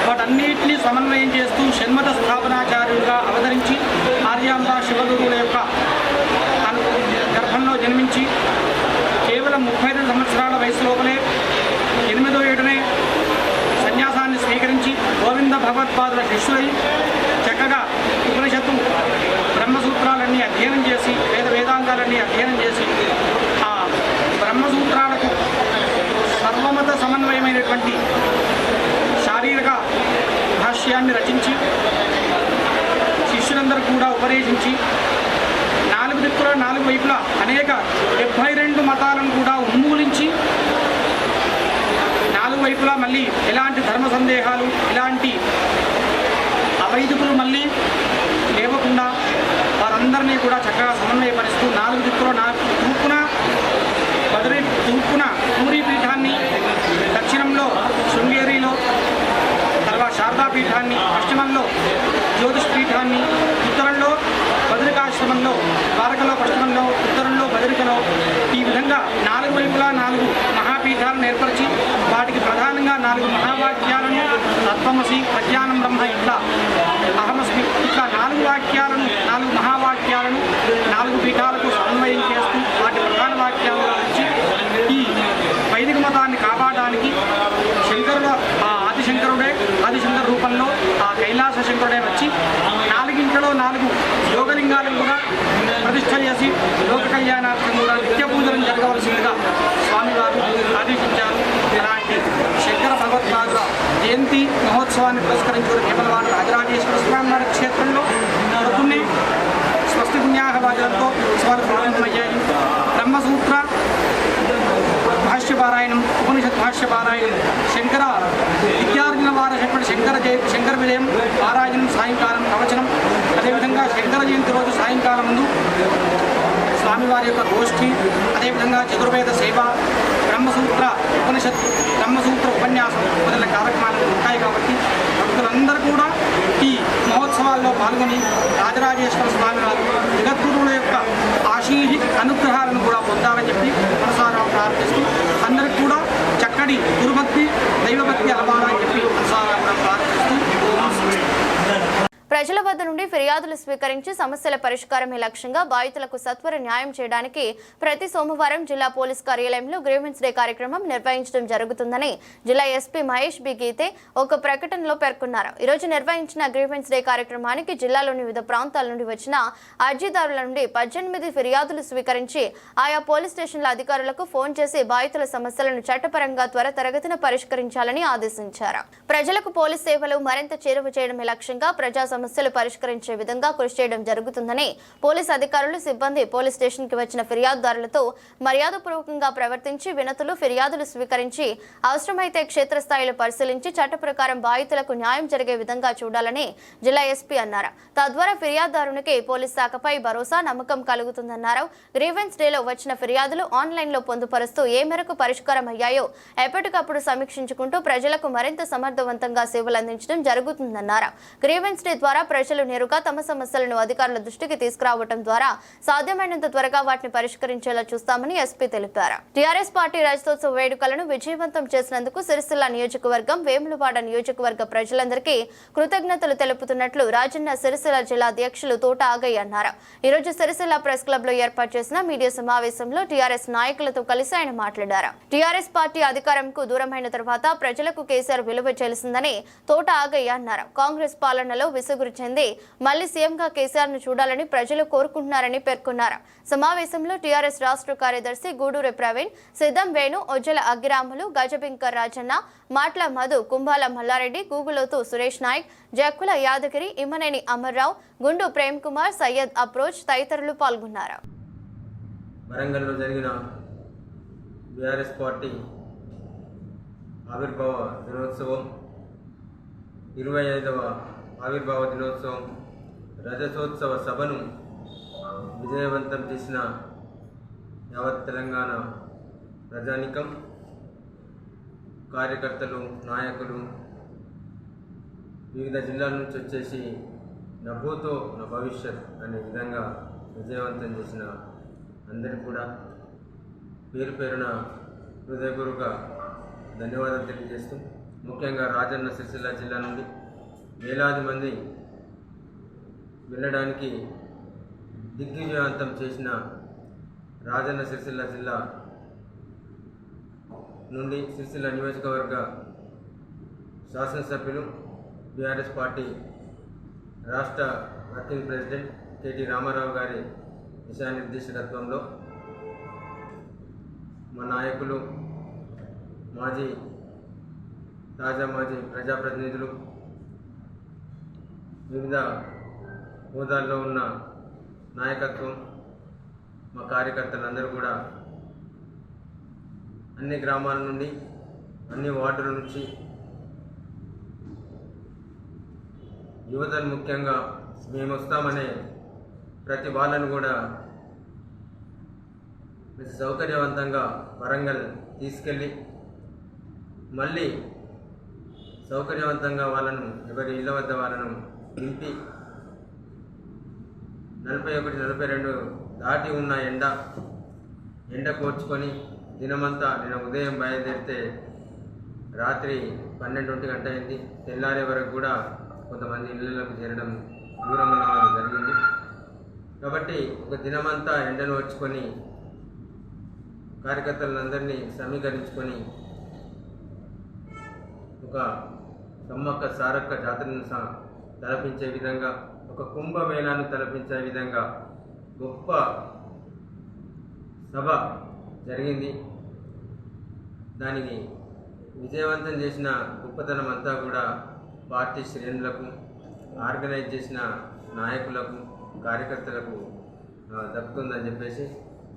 వాటన్నింటినీ సమన్వయం చేస్తూ షణ్మత స్థాపనాచార్యులుగా అవతరించి ఆర్యాంబ శివగురువుల యొక్క గర్భంలో జన్మించి కేవలం 32 సంవత్సరాల వయసు లోపలే 8వ ఏటనే సన్యాసాన్ని స్వీకరించి గోవింద భగవత్పాదుల శిష్యులై చక్కగా ఉపనిషత్తు బ్రహ్మసూత్రాలన్నీ అధ్యయనం చేసి వేదాంగాలన్నీ అధ్యయనం చేసి ఆ బ్రహ్మసూత్రాలకు సర్వమత సమన్వయమైనటువంటి శారీరక భాష్యాన్ని రచించి శిష్యులందరూ కూడా ఉపదేశించి 4 దిక్కుల 4 వైపులా అనేక 72 మతాలను కూడా ఉన్మూలించి 4 వైపులా మళ్ళీ ఎలాంటి ధర్మ సందేహాలు ఇలాంటి అవైదికులు మళ్ళీ లేవకుండా వారందరినీ కూడా చక్కగా సమన్వయపరుస్తూ 4 దిక్కుల తూర్పున పూరీ పీఠాన్ని, దక్షిణంలో శృంగేరిలో, తర్వాత శారదా పీఠాన్ని, పశ్చిమంలో జ్యోతిష్ పీఠాన్ని, ఉత్తరంలో బద్రికాశ్రమ పశ్చిమంలో, ద్వారకలో పశ్చిమంలో, ఉత్తరంలో బదరికలో ఈ విధంగా 4 వైపులా 4 మహాపీఠాలను ఏర్పరిచి వాటికి ప్రధానంగా 4 మహావాక్యాలను తత్వమసి, ప్రజ్ఞానం బ్రహ్మ, ఇట్లా అహమస్మి, ఇట్లా 4 వాక్యాలను 4 మహావాక్యాలను 4 పీఠాలకు సమన్వయం చేస్తూ వాటి ప్రధాన వాక్యాలను వచ్చి ఈ వైదిక మతాన్ని కాపాడడానికి శంకరుల ఆదిశంకర రూపంలో ఆ కైలాస శంకరుడే వచ్చి 4 యోగలింగాలను కూడా ప్రతిష్ఠ చేసి లోక కళ్యాణార్థం కూడా నిత్య పూజలను జరగవలసిందిగా స్వామివారు ఆదేశించారు. అలాంటి శంకర భగవత్పాదుల జయంతి మహోత్సవాన్ని పురస్కరించుకున్న కేవలవాడ రాజరాజేశ్వర స్వామివారి క్షేత్రంలో పొద్దున్నే స్వస్తి పుణ్యాహవాదాలతో ఉత్సవాలు ప్రారంభమయ్యాయి. బ్రహ్మసూత్ర భాష్యపారాయణం, ఉపనిషత్ భాష్యపారాయణం, శంకర విద్యార్జున వారు చెప్పిన శంకర విజయం పారాయణం, సాయంకాలం ప్రవచనం, అదేవిధంగా శంకర జయంతి రోజు సాయంకాలం ముందు స్వామివారి యొక్క గోష్ఠి, అదేవిధంగా చతుర్వేద సేవ, బ్రహ్మసూత్ర ఉపన్యాసం మొదలైన కార్యక్రమాలు ఉంటాయి. కాబట్టి భక్తులందరూ కూడా ఈ మహోత్సవాల్లో పాల్గొని రాజరాజేశ్వర స్వామి వారు జగద్గురువుల యొక్క ఆశీహి అనుగ్రహాలను కూడా పొందాలని చెప్పి మనసారా ప్రార్థిస్తూ అందరికి కూడా చక్కటి గురుభక్తి, దైవభక్తి అలవాలని చెప్పి మనసారా కూడా ప్రార్థిస్తూ ప్రజల వద్ద నుండి ఫిర్యాదులు స్వీకరించి సమస్యల పరిష్కారమే లక్ష్యంగా బాధితులకు సత్వర న్యాయం చేయడానికి ప్రతి సోమవారం జిల్లా పోలీస్ కార్యాలయంలో గ్రీవెన్స్ డే కార్యక్రమం నిర్వహించడం జరుగుతుందని జిల్లా ఎస్పీ మహేష్ బి గీతే ఒక ప్రకటనలో పేర్కొన్నారు. ఈరోజు నిర్వహించిన గ్రీవెన్స్ డే కార్యక్రమానికి జిల్లాలోని వివిధ ప్రాంతాల నుండి వచ్చిన అర్జీదారుల నుండి 18 ఫిర్యాదులు స్వీకరించి ఆయా పోలీస్ స్టేషన్ల అధికారులకు ఫోన్ చేసి బాధితుల సమస్యలను చట్టపరంగా త్వరితగతిన పరిష్కరించాలని ఆదేశించారు. ప్రజలకు పోలీస్ సేవలు మరింత చేరువ చేయడమే లక్ష్యంగా ప్రజా సమస్యలు పరిష్కరించే విధంగా కృషి చేయడం జరుగుతుందని పోలీస్ అధికారులు, సిబ్బంది పోలీస్ స్టేషన్ కి వచ్చిన ఫిర్యాదుదారులతో మర్యాదపూర్వకంగా ప్రవర్తించి వినతులు, ఫిర్యాదులు స్వీకరించి అవసరమైతే క్షేత్రస్థాయిలో పరిశీలించి చట్ట ప్రకారం బాధితులకు న్యాయం జరిగే విధంగా చూడాలని జిల్లా ఎస్పీ అన్నారు. తద్వారా ఫిర్యాదుదారునికి పోలీస్ శాఖపై భరోసా, నమ్మకం కలుగుతుందన్నారు. గ్రీవెన్స్ డేలో వచ్చిన ఫిర్యాదులు ఆన్లైన్ లో పొందుపరుస్తూ ఏ మేరకు పరిష్కారం అయ్యాయో ఎప్పటికప్పుడు సమీక్షించుకుంటూ ప్రజలకు మరింత సమర్థవంతంగా సేవలు అందించడం జరుగుతుందన్నారు. గ్రీవెన్స్ డే ద్వారా ప్రజలు నేరుగా తమ సమస్యలను అధికారుల దృష్టికి తీసుకురావడం ద్వారా సాధ్యమైనంత త్వరగా వాటిని పరిష్కరించేలా చూస్తామని ఎస్పీ తెలిపారు. టీఆర్ఎస్ పార్టీ రజతోత్సవ వేడుకలను విజయవంతం చేసినందుకు సిరిసిల్ల నియోజకవర్గం, వేములవాడ నియోజకవర్గ ప్రజలందరికీ కృతజ్ఞతలు తెలుపుతున్నట్లు రాజన్న సిరిసిల్ల జిల్లా అధ్యక్షులు తోట ఆగయ్య అన్నారు. ఈరోజు సిరిసిల్ల ప్రెస్ క్లబ్ లో ఏర్పాటు చేసిన మీడియా సమావేశంలో టీఆర్ఎస్ నాయకులతో కలిసి ఆయన మాట్లాడారు. టీఆర్ఎస్ పార్టీ అధికారంకు దూరమైన తర్వాత ప్రజలకు కేసీఆర్ విలువ చేసిందని తోట ఆగయ్య అన్నారు. కాంగ్రెస్ పాలనలో విసుగు చెంది మళ్లీ సీఎంగా కేసీఆర్ ను చూడాలని ప్రజలు కోరుకుంటున్నారని పేర్కొన్నారు. సమావేశంలో టీఆర్ఎస్ రాష్ట్ర కార్యదర్శి గూడూరి ప్రవీణ్, సిద్ధం వేణు, ఒజ్జల అగ్గిరాములు, గజబింకర్ రాజన్న, మాట్ల మధు, కుంభాల మల్లారెడ్డి, గూగులోతు సురేష్ నాయక్, జక్కుల యాదగిరి, ఇమ్మనేని అమర్రావు, గుండు ప్రేమ్ కుమార్, సయ్యద్ అప్రోచ్ తదితరులు పాల్గొన్నారు. వరంగల్లో జరిగిన బీఆర్ఎస్ పార్టీ ఆవిర్భావ దినోత్సవం, 25వ ఆవిర్భావ దినోత్సవం, రజతోత్సవ సభను విజయవంతం చేసిన యావత్ తెలంగాణ ప్రజానికం, కార్యకర్తలు, నాయకులు, వివిధ జిల్లాల నుంచి వచ్చేసి నా భూతో నా భవిష్యత్ అనే విధంగా విజయవంతం చేసిన అందరికీ కూడా పేరు పేరున హృదయపూర్వక ధన్యవాదాలు తెలియజేస్తూ, ముఖ్యంగా రాజన్న సిరిసిల్ల జిల్లా నుండి వేలాది మంది వెళ్ళడానికి దిగ్విజయవంతం చేసిన రాజన్న సిరిసిల్ల జిల్లా నుండి సిరిసిల్ల నియోజకవర్గ శాసనసభ్యులు, బీఆర్ఎస్ పార్టీ రాష్ట్ర వర్కింగ్ ప్రెసిడెంట్ కేటీ రామారావు గారి దిశానిర్దేశకత్వంలో మా నాయకులు, తాజా మాజీ ప్రజాప్రతినిధులు, వివిధ హోదాల్లో ఉన్న నాయకత్వం, మా కార్యకర్తలందరూ కూడా అన్ని గ్రామాల నుండి, అన్ని వార్డుల నుంచి, యువతను ముఖ్యంగా మేము వస్తామనే ప్రతి వాళ్ళను కూడా సౌకర్యవంతంగా వరంగల్ తీసుకెళ్ళి మళ్ళీ సౌకర్యవంతంగా వాళ్ళను ఎవరి ఇళ్ళ వద్ద వాళ్ళను నింపి 41, 42 దాటి ఉన్న ఎండ కోర్చుకొని దినమంతా నేను ఉదయం బయలుదేరితే రాత్రి 12 గంట అయింది. తెల్లారే వరకు కూడా కొంతమంది ఇళ్లలోకి చేరడం దూరంలో జరిగింది. కాబట్టి ఒక దినమంతా ఎండను వచ్చుకొని కార్యకర్తలందరినీ సమీకరించుకొని ఒక సమ్మక్క సారక్క జాతరను తలపించే విధంగా, ఒక కుంభమేళాను తలపించే విధంగా గొప్ప సభ జరిగింది. దానికి విజయవంతం చేసిన గొప్పతనం అంతా కూడా పార్టీ శ్రేణులకు, ఆర్గనైజ్ చేసిన నాయకులకు, కార్యకర్తలకు దక్కుతుందని చెప్పేసి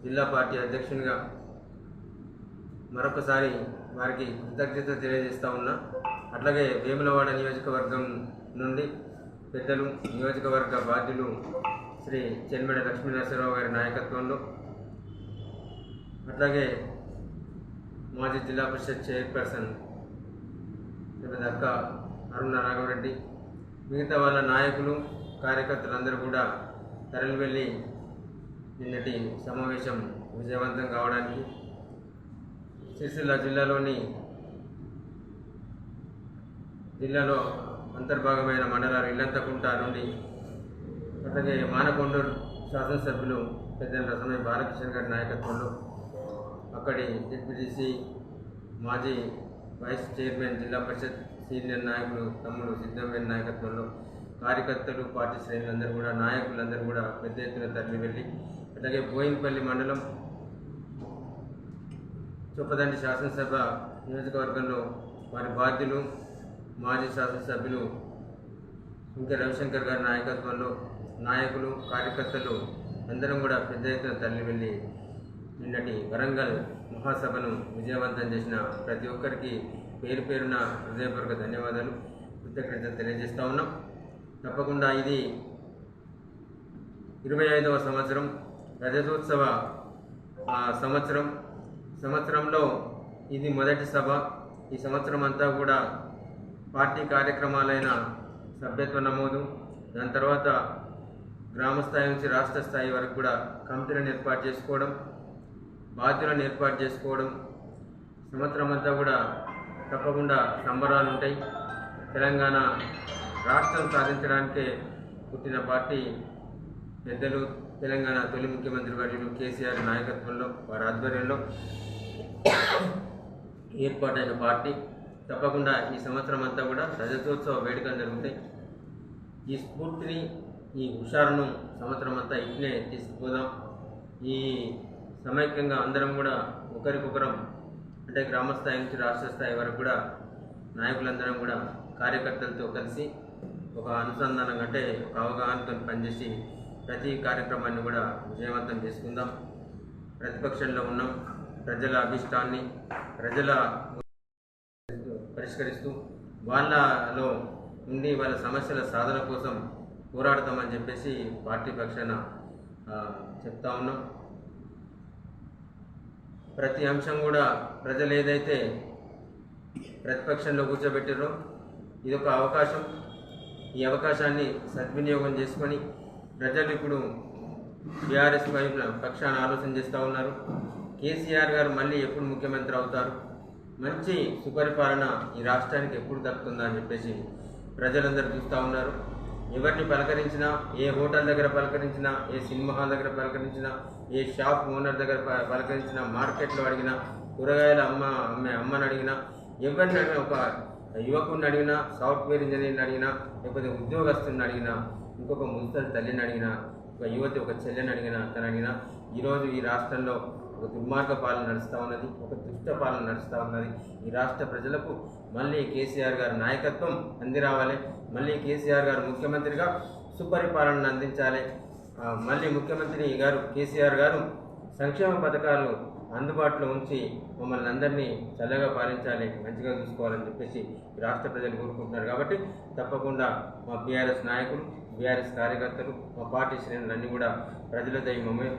జిల్లా పార్టీ అధ్యక్షునిగా మరొకసారి వారికి కృతజ్ఞత తెలియజేస్తూ ఉన్నా. అట్లాగే వేములవాడ నియోజకవర్గం నుండి పెద్దలు, నియోజకవర్గ బాధ్యులు శ్రీ చెన్మెడ లక్ష్మీనరసింహరావు గారి నాయకత్వంలో, అట్లాగే మాజీ జిల్లా పరిషత్ చైర్పర్సన్ శ్రీమతి అక్క అరుణ రాఘవరెడ్డి, మిగతా వాళ్ళ నాయకులు, కార్యకర్తలందరూ కూడా తరలి వెళ్ళి నిన్నటి సమావేశం విజయవంతం కావడానికి సిరిసిల్ల జిల్లాలో అంతర్భాగమైన మండలాలు ఇల్లంతకుంట నుండి, అట్లాగే మానకొండూరు శాసనసభ్యులు పెద్దల రసమయ్య బాలకిషన్ గారి నాయకత్వంలో, అక్కడి డిప్యూటీసీ మాజీ వైస్ చైర్మన్ జిల్లా పరిషత్ సీనియర్ నాయకులు తమ్ముడు సిద్ధంవేల్ నాయకత్వంలో కార్యకర్తలు, పార్టీ శ్రేణులందరూ కూడా, నాయకులందరూ కూడా పెద్ద ఎత్తున తరలి వెళ్ళి, అట్లాగే బోయిన్పల్లి మండలం చొప్పదండి శాసనసభ నియోజకవర్గంలో వారి బాధ్యులు, మాజీ శాసనసభ్యులు ఇంకా రవిశంకర్ గారి నాయకత్వంలో నాయకులు, కార్యకర్తలు అందరం కూడా పెద్ద ఎత్తున తరలి వెళ్ళి నిన్నటి వరంగల్ మహాసభను విజయవంతం చేసిన ప్రతి ఒక్కరికి పేరు పేరున హృదయపూర్వక ధన్యవాదాలు, కృతజ్ఞతలు తెలియజేస్తూ ఉన్నాం. తప్పకుండా ఇది 25వ సంవత్సరం, రజతోత్సవ సంవత్సరంలో ఇది మొదటి సభ. ఈ సంవత్సరం అంతా కూడా పార్టీ కార్యక్రమాలైన సభ్యత్వ నమోదు, దాని తర్వాత గ్రామ స్థాయి నుంచి రాష్ట్ర స్థాయి వరకు కూడా కమిటీలను ఏర్పాటు చేసుకోవడం, బాధ్యులను ఏర్పాటు చేసుకోవడం, సంవత్సరం అంతా కూడా తప్పకుండా సంబరాలు ఉంటాయి. తెలంగాణ రాష్ట్రం సాధించడానికే పుట్టిన పార్టీ పెద్దలు, తెలంగాణ తొలి ముఖ్యమంత్రి వర్యులు కేసీఆర్ నాయకత్వంలో, వారి ఆధ్వర్యంలో ఏర్పాటైన పార్టీ. తప్పకుండా ఈ సంవత్సరం అంతా కూడా రజతోత్సవ వేడుకలు జరుగుతాయి. ఈ స్ఫూర్తిని, ఈ హుషారును సంవత్సరం అంతా ఇట్లే తీసుకుపోదాం. ఈ సమైక్యంగా అందరం కూడా ఒకరికొకరం, అంటే గ్రామ స్థాయి నుంచి రాష్ట్ర స్థాయి వరకు కూడా నాయకులందరం కూడా కార్యకర్తలతో కలిసి ఒక అనుసంధానం, అంటే ఒక అవగాహనతో పనిచేసి ప్రతి కార్యక్రమాన్ని కూడా విజయవంతం చేసుకుందాం. ప్రతిపక్షంలో ఉన్నాం, ప్రజల అభిష్టాన్ని ప్రజల పరిష్కరిస్తూ వాళ్ళలో ఉండి వాళ్ళ సమస్యల సాధన కోసం పోరాడతామని చెప్పేసి పార్టీ పక్షాన చెప్తా ఉన్నాం. ప్రతి అంశం కూడా ప్రజలు ఏదైతే ప్రతిపక్షంలో కూర్చోబెట్టారో ఇదొక అవకాశం. ఈ అవకాశాన్ని సద్వినియోగం చేసుకొని ప్రజలు ఇప్పుడు టీఆర్ఎస్ పక్షాన ఆలోచన చేస్తూ ఉన్నారు. కేసీఆర్ గారు మళ్ళీ ఎప్పుడు ముఖ్యమంత్రి అవుతారు, మంచి సుపరిపాలన ఈ రాష్ట్రానికి ఎప్పుడు దక్కుతుందా అని చెప్పేసి ప్రజలందరూ చూస్తూ ఉన్నారు. ఎవరిని పలకరించినా, ఏ హోటల్ దగ్గర పలకరించినా, ఏ సినిమా హాల్ దగ్గర పలకరించినా, ఏ షాప్ ఓనర్ దగ్గర పలకరించినా, మార్కెట్లో అడిగినా, కూరగాయల అమ్మని అడిగినా, ఎవరిని అడిగినా, ఒక యువకుడిని అడిగినా, సాఫ్ట్వేర్ ఇంజనీర్ని అడిగినా, లేకపోతే ఉద్యోగస్తుని అడిగినా, ఇంకొక ముసలి తల్లిని అడిగినా, ఒక యువతి ఒక చెల్లెని అడిగినా, తను అడిగినా, ఈరోజు ఈ రాష్ట్రంలో ఒక దుర్మార్గ పాలన నడుస్తూ ఉన్నది, ఒక దుష్ట పాలన నడుస్తూ ఉన్నది. ఈ రాష్ట్ర ప్రజలకు మళ్ళీ కేసీఆర్ గారి నాయకత్వం అంది రావాలి, మళ్ళీ కేసీఆర్ గారు ముఖ్యమంత్రిగా సుపరిపాలనను అందించాలి, మళ్ళీ ముఖ్యమంత్రి గారు కేసీఆర్ గారు సంక్షేమ పథకాలు అందుబాటులో ఉంచి మమ్మల్ని అందరినీ చల్లగా పాలించాలి, మంచిగా చూసుకోవాలని చెప్పేసి రాష్ట్ర ప్రజలు కోరుకుంటున్నారు. కాబట్టి తప్పకుండా మా బీఆర్ఎస్ నాయకులు, బీఆర్ఎస్ కార్యకర్తలు, మా పార్టీ శ్రేణులన్నీ కూడా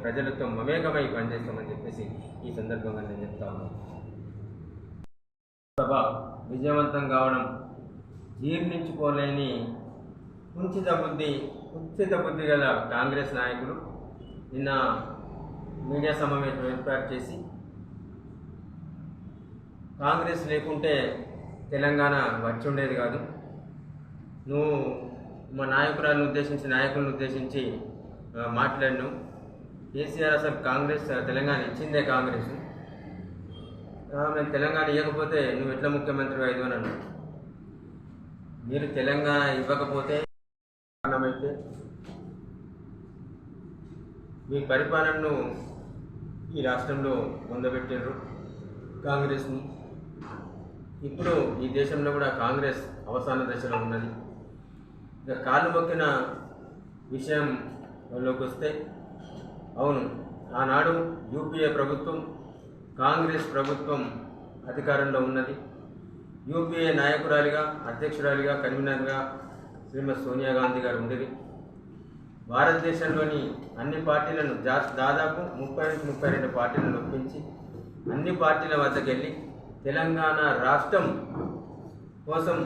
ప్రజలతో మమేకమై పనిచేస్తామని చెప్పేసి ఈ సందర్భంగా నేను చెప్తా ఉన్నాను. సభ విజయవంతం కావడం జీర్ణించుకోలేని కుత్సిత బుద్ధి గల కాంగ్రెస్ నాయకులు నిన్న మీడియా సమావేశం ఏర్పాటు చేసి కాంగ్రెస్ లేకుంటే తెలంగాణ వచ్చి ఉండేది కాదు, నువ్వు మా నాయకులను ఉద్దేశించి మాట్లాడినావు, కేసీఆర్ అసలు కాంగ్రెస్ తెలంగాణ ఇచ్చిందే కాంగ్రెస్, మేము తెలంగాణ ఇవ్వకపోతే నువ్వు ఎట్లా ముఖ్యమంత్రి అయ్యావు అని అన్నావు. మీరు తెలంగాణ ఇవ్వకపోతే కారణమైతే మీ పరిపాలనను ఈ రాష్ట్రంలో పొందబెట్టారు కాంగ్రెస్ని. ఇప్పుడు ఈ దేశంలో కూడా కాంగ్రెస్ అవసాన దశలో ఉన్నది. ఇక కాళ్ళు మొక్కిన విషయంలోకి వస్తే, అవును, ఆనాడు యూపీఏ ప్రభుత్వం కాంగ్రెస్ ప్రభుత్వం అధికారంలో ఉన్నది. యూపీఏ నాయకురాలిగా, అధ్యక్షురాలిగా, కన్వీనర్గా శ్రీమతి సోనియా గాంధీ గారు ఉండేది. భారతదేశంలోని అన్ని పార్టీలను దాదాపు 30-32 పార్టీలను ఒప్పించి అన్ని పార్టీల వద్దకు వెళ్ళి తెలంగాణ రాష్ట్రం కోసం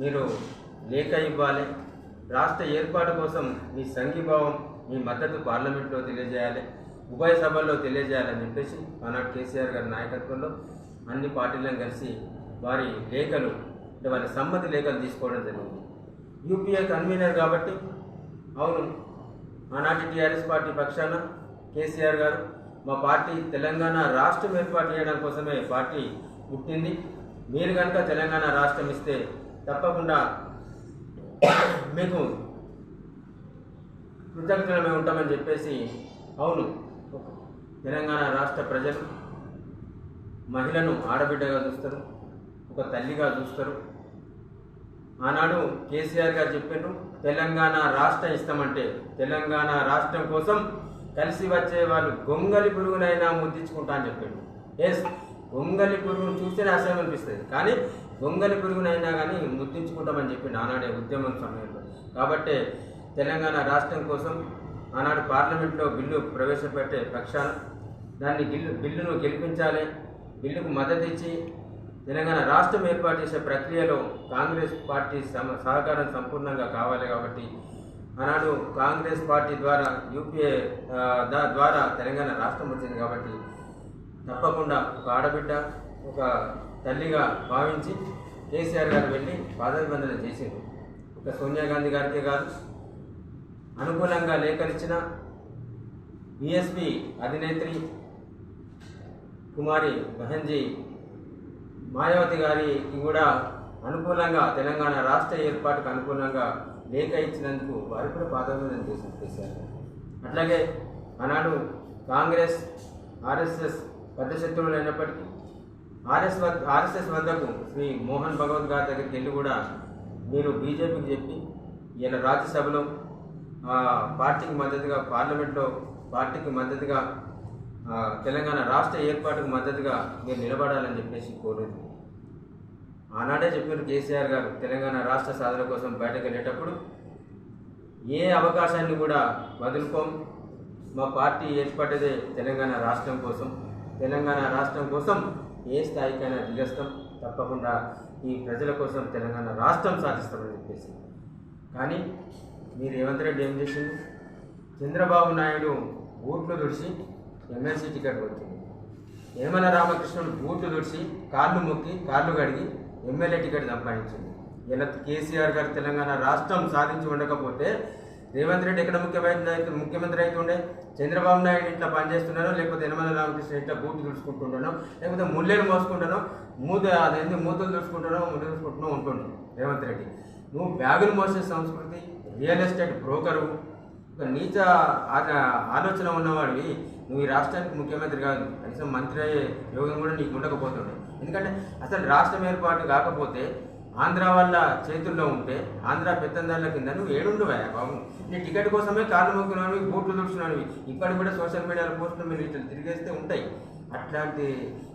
మీరు లేఖ ఇవ్వాలి, రాష్ట్ర ఏర్పాటు కోసం మీ సంఘీభావం, మీ మద్దతు పార్లమెంట్లో తెలియజేయాలి, ఉభయ సభల్లో తెలియజేయాలని చెప్పేసి ఆనాడు కేసీఆర్ గారి నాయకత్వంలో అన్ని పార్టీలను కలిసి వారి లేఖలు అంటే వారి సమ్మతి లేఖలు తీసుకోవడం జరిగింది. యూపీఏ కన్వీనర్ కాబట్టి, అవును, ఆనాటి టీఆర్ఎస్ పార్టీ పక్షాన కేసీఆర్ గారు మా పార్టీ తెలంగాణ రాష్ట్రం ఏర్పాటు చేయడం కోసమే పార్టీ పుట్టింది, మీరు కనుక తెలంగాణ రాష్ట్రం ఇస్తే తప్పకుండా మీకు కృతజ్ఞతమే ఉంటామని చెప్పేసి, అవును, తెలంగాణ రాష్ట్ర ప్రజలు మహిళను ఆడబిడ్డగా చూస్తారు, ఒక తల్లిగా చూస్తారు. ఆనాడు కేసీఆర్ గారు చెప్పారు, తెలంగాణ రాష్ట్రం ఇస్తామంటే తెలంగాణ రాష్ట్రం కోసం కలిసి వచ్చే వాళ్ళు గొంగలి పురుగునైనా ముద్దించుకుంటా అని చెప్పాడు. ఎస్, గొంగలి పురుగును చూస్తేనే అసహ్యం అనిపిస్తుంది, కానీ గొంగలి పురుగునైనా కానీ ముద్దించుకుంటామని చెప్పి ఆనాడే ఉద్యమం సమయంలో. కాబట్టి తెలంగాణ రాష్ట్రం కోసం ఆనాడు పార్లమెంట్లో బిల్లు ప్రవేశపెట్టే పక్షాన దాన్ని బిల్లును గెలిపించాలి, బిల్లుకు మద్దతు ఇచ్చి తెలంగాణ రాష్ట్రం ఏర్పాటు చేసే ప్రక్రియలో కాంగ్రెస్ పార్టీ సహకారం సంపూర్ణంగా కావాలి. కాబట్టి ఆనాడు కాంగ్రెస్ పార్టీ ద్వారా యూపీఏ ద్వారా తెలంగాణ రాష్ట్రం వచ్చింది. కాబట్టి తప్పకుండా ఒక ఆడబిడ్డ, ఒక తల్లిగా భావించి కేసీఆర్ గారు వెళ్ళి పాదాభివందన చేసింది. ఒక సోనియా గాంధీ గారికే కాదు, అనుకూలంగా లేఖనిచ్చిన బీఎస్పీ అధినేత్రి కుమారి బహన్జీ మాయావతి గారికి కూడా అనుకూలంగా తెలంగాణ రాష్ట్ర ఏర్పాటుకు అనుకూలంగా లేఖ ఇచ్చినందుకు వారు కూడా పాదాభివందన చేశారు. అట్లాగే ఆనాడు కాంగ్రెస్ ఆర్ఎస్ఎస్ పెద్ద శత్రువులు అయినప్పటికీ ఆర్ఎస్ఎస్ వద్దకు శ్రీ మోహన్ భగవత్ గారి దగ్గరికి వెళ్ళి కూడా మీరు బీజేపీకి చెప్పి ఇలా రాజ్యసభలో పార్టీకి మద్దతుగా, పార్లమెంట్లో పార్టీకి మద్దతుగా, తెలంగాణ రాష్ట్ర ఏర్పాటుకు మద్దతుగా మీరు నిలబడాలని చెప్పేసి కోరింది. ఆనాడే చెప్పారు కేసీఆర్ గారు, తెలంగాణ రాష్ట్ర సాధన కోసం బయటకు వెళ్ళేటప్పుడు ఏ అవకాశాన్ని కూడా వదులుకోం, మా పార్టీ ఏర్పడ్డదే తెలంగాణ రాష్ట్రం కోసం, తెలంగాణ రాష్ట్రం కోసం ఏ స్థాయికైనా దిగస్తాం, తప్పకుండా ఈ ప్రజల కోసం తెలంగాణ రాష్ట్రం సాధిస్తామని చెప్పేసి. కానీ మీరు రేవంత్ రెడ్డి ఏం చేసింది, చంద్రబాబు నాయుడు బూట్లు తుడిచి ఎమ్మెల్సీ టికెట్ వచ్చింది, యనమల రామకృష్ణుడు బూట్లు తుడిచి కాళ్ళు మొక్కి కాళ్ళు కడిగి ఎమ్మెల్యే టికెట్ సంపాదించింది. ఇలా కేసీఆర్ గారు తెలంగాణ రాష్ట్రం సాధించి ఉండకపోతే రేవంత్ రెడ్డి ఎక్కడ ముఖ్యమంత్రి అవుతుండే, చంద్రబాబు నాయుడు ఇట్లా పనిచేస్తున్నానో, లేకపోతే యనమల రామకృష్ణ ఇట్లా బూట్లు తుడుచుకుంటున్నానో, లేకపోతే ముళ్ళేలు మోసుకుంటానో, మూతలు తుడుచుకుంటున్నావు ఉంటుండే రేవంత్ రెడ్డి. నువ్వు బ్యాగులు మోసే సంస్కృతి, రియల్ ఎస్టేట్ బ్రోకరు, ఒక నీచ ఆలోచన ఉన్నవాడివి, నువ్వు ఈ రాష్ట్రానికి ముఖ్యమంత్రి కాదు, కనీసం మంత్రి అయ్యే యోగం కూడా నీకు ఉండకపోతుండే. ఎందుకంటే అసలు రాష్ట్రం ఏర్పాటు కాకపోతే ఆంధ్ర వాళ్ళ చేతుల్లో ఉంటే, ఆంధ్ర పెత్తందారుల కింద నువ్వు ఏడుండువా బాబు, నీ టికెట్ కోసమే కాళ్ళు మొక్కున్నాను, బూట్లు తుడుచున్నాను. ఇప్పటికి కూడా సోషల్ మీడియాలో పోస్టులు మీరు ఇట్లా తిరిగేస్తే ఉంటాయి. అట్లాంటి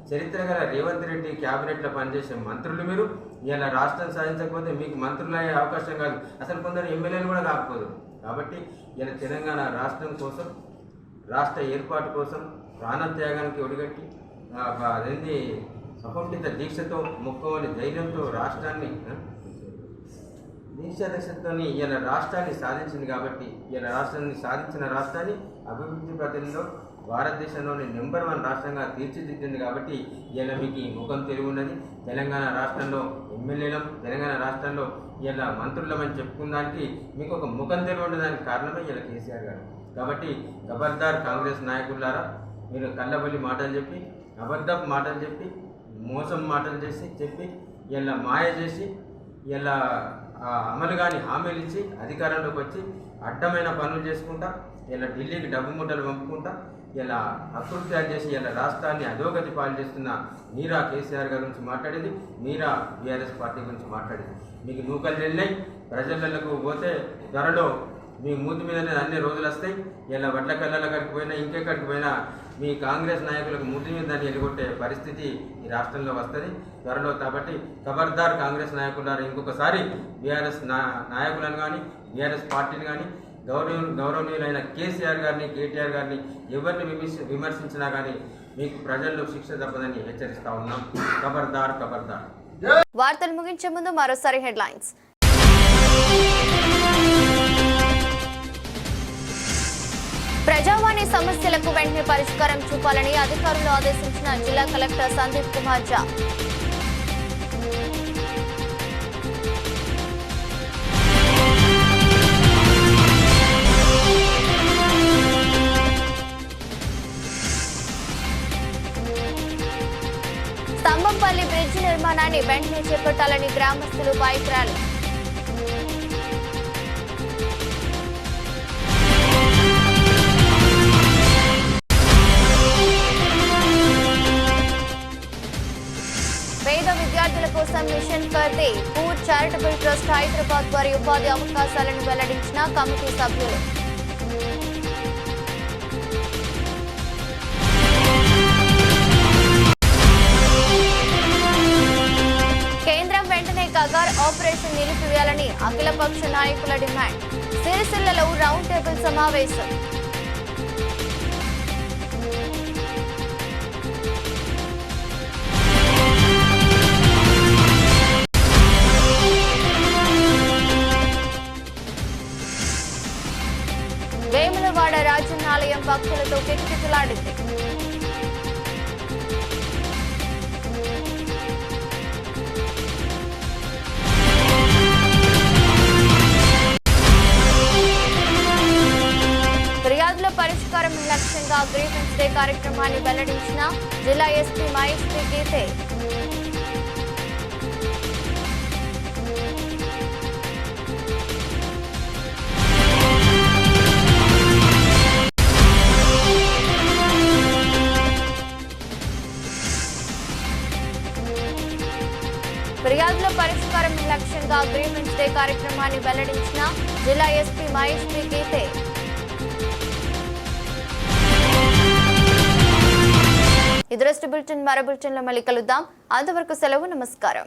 చరిత్ర గల రేవంత్ రెడ్డి క్యాబినెట్లో పనిచేసే మంత్రులు మీరు ఇలా రాష్ట్రం సాధించకపోతే మీకు మంత్రులు అయ్యే అవకాశం కాదు, అసలు కొందరు ఎమ్మెల్యేలు కూడా కాకపోదు. కాబట్టి ఇలా తెలంగాణ రాష్ట్రం కోసం, రాష్ట్ర ఏర్పాటు కోసం ప్రాణత్యాగానికి ఒడిగట్టి అదేంటి సముచిత దీక్షతో, మొక్కవని ధైర్యంతో రాష్ట్రాన్ని దీక్షతో ఇలా రాష్ట్రాన్ని సాధించింది కాబట్టి ఇలా రాష్ట్రాన్ని సాధించిన రాష్ట్రాన్ని అభివృద్ధి పథంలో భారతదేశంలోని నెంబర్ 1 రాష్ట్రంగా తీర్చిదిద్దింది కాబట్టి ఇలా మీకు ఈ ముఖం తెలివి ఉన్నది. తెలంగాణ రాష్ట్రంలో ఎమ్మెల్యేలం, తెలంగాణ రాష్ట్రంలో ఇలా మంత్రులమని చెప్పుకున్నానికి మీకు ఒక ముఖం తెలివి ఉండడానికి కారణమే ఇలా కేసీఆర్ గారు. కాబట్టి ఖబర్దార్ కాంగ్రెస్ నాయకులారా, మీరు కళ్ళబొల్లి మాటలు చెప్పి, అబద్ధపు మాటలు చెప్పి, మోసం మాటలు చెప్పి ఇలా మాయ చేసి ఇలా అమలు కాని హామీలు ఇచ్చి అధికారంలోకి వచ్చి అడ్డమైన పనులు చేసుకుంటా ఇలా ఢిల్లీకి డబ్బు మూటలు పంపుకుంటా ఇలా అకృత్యాలు చేసి ఇలా రాష్ట్రాన్ని అధోగతి పాలు చేస్తున్న మీరా కేసీఆర్ గారి గురించి మాట్లాడింది, మీరా బీఆర్ఎస్ పార్టీ గురించి మాట్లాడింది. మీకు నూకలు వెళ్ళినాయి. ప్రజలకు పోతే త్వరలో మీ మూతి మీదనే అన్ని రోజులు వస్తాయి. ఇలా వడ్ల కళ్ళ కడికి పోయినా ఇంకెక్కడికి పోయినా మీ కాంగ్రెస్ నాయకులకు మూతి మీద దాన్ని ఎలుగొట్టే పరిస్థితి ఈ రాష్ట్రంలో వస్తుంది త్వరలో. కాబట్టి ఖబర్దార్ కాంగ్రెస్ నాయకులారు, ఇంకొకసారి బీఆర్ఎస్ నాయకులను కానీ బీఆర్ఎస్ పార్టీని కానీ గౌరవనీయులైన కేసీఆర్ గారిని, కేటీఆర్ గారిని ఎవరిని విమర్శించినా కానీ మీకు ప్రజల్లో శిక్ష తప్పదని హెచ్చరిస్తా ఉన్నాం. ఖబర్దార్ ఖబర్దార్. వార్తలు ముగించే ముందు మరోసారి హెడ్లైన్స్. ప్రజావాణి సమస్యలకు వెంటనే పరిష్కారం చూపాలని అధికారులు ఆదేశించిన జిల్లా కలెక్టర్ సందీప్ కుమార్ ఝా. స్తంభంపల్లి బ్రిడ్జి నిర్మాణాన్ని వెంటనే చేపట్టాలని గ్రామస్తులు బైక్ ర్యాలీ. పేద విద్యార్థుల కోసం mission for the poor charitable trust Hyderabad వారి ఉపాధి అవకాశాలను వెల్లడించిన కమిటీ సభ్యులు. కేంద్రం వెంటనే కగార్ ఆపరేషన్ నిలిపివేయాలని అఖిలపక్ష నాయకుల డిమాండ్. సిరిసిల్లలో రౌండ్ టేబుల్ సమావేశం. వేములవాడ రాజన్నాలయం భక్తులతో కిటకిటలాడింది. ఫిర్యాదుల పరిష్కారం లక్ష్యంగా గ్రీవెన్స్ డే కార్యక్రమాన్ని వెల్లడించిన జిల్లా ఎస్పీ మహేష్ పి గీతే. ఫిర్యాదుల పరిష్కారం లక్ష్యంగా గ్రీవెన్స్ డే కార్యక్రమాన్ని వెల్లడించిన జిల్లా ఎస్పీ మహేష్ పి గీతే. ఇది బులెటిన్. మరో బులెటిన్లో మళ్ళీ కలుద్దాం. అంతవరకు సెలవు. నమస్కారం.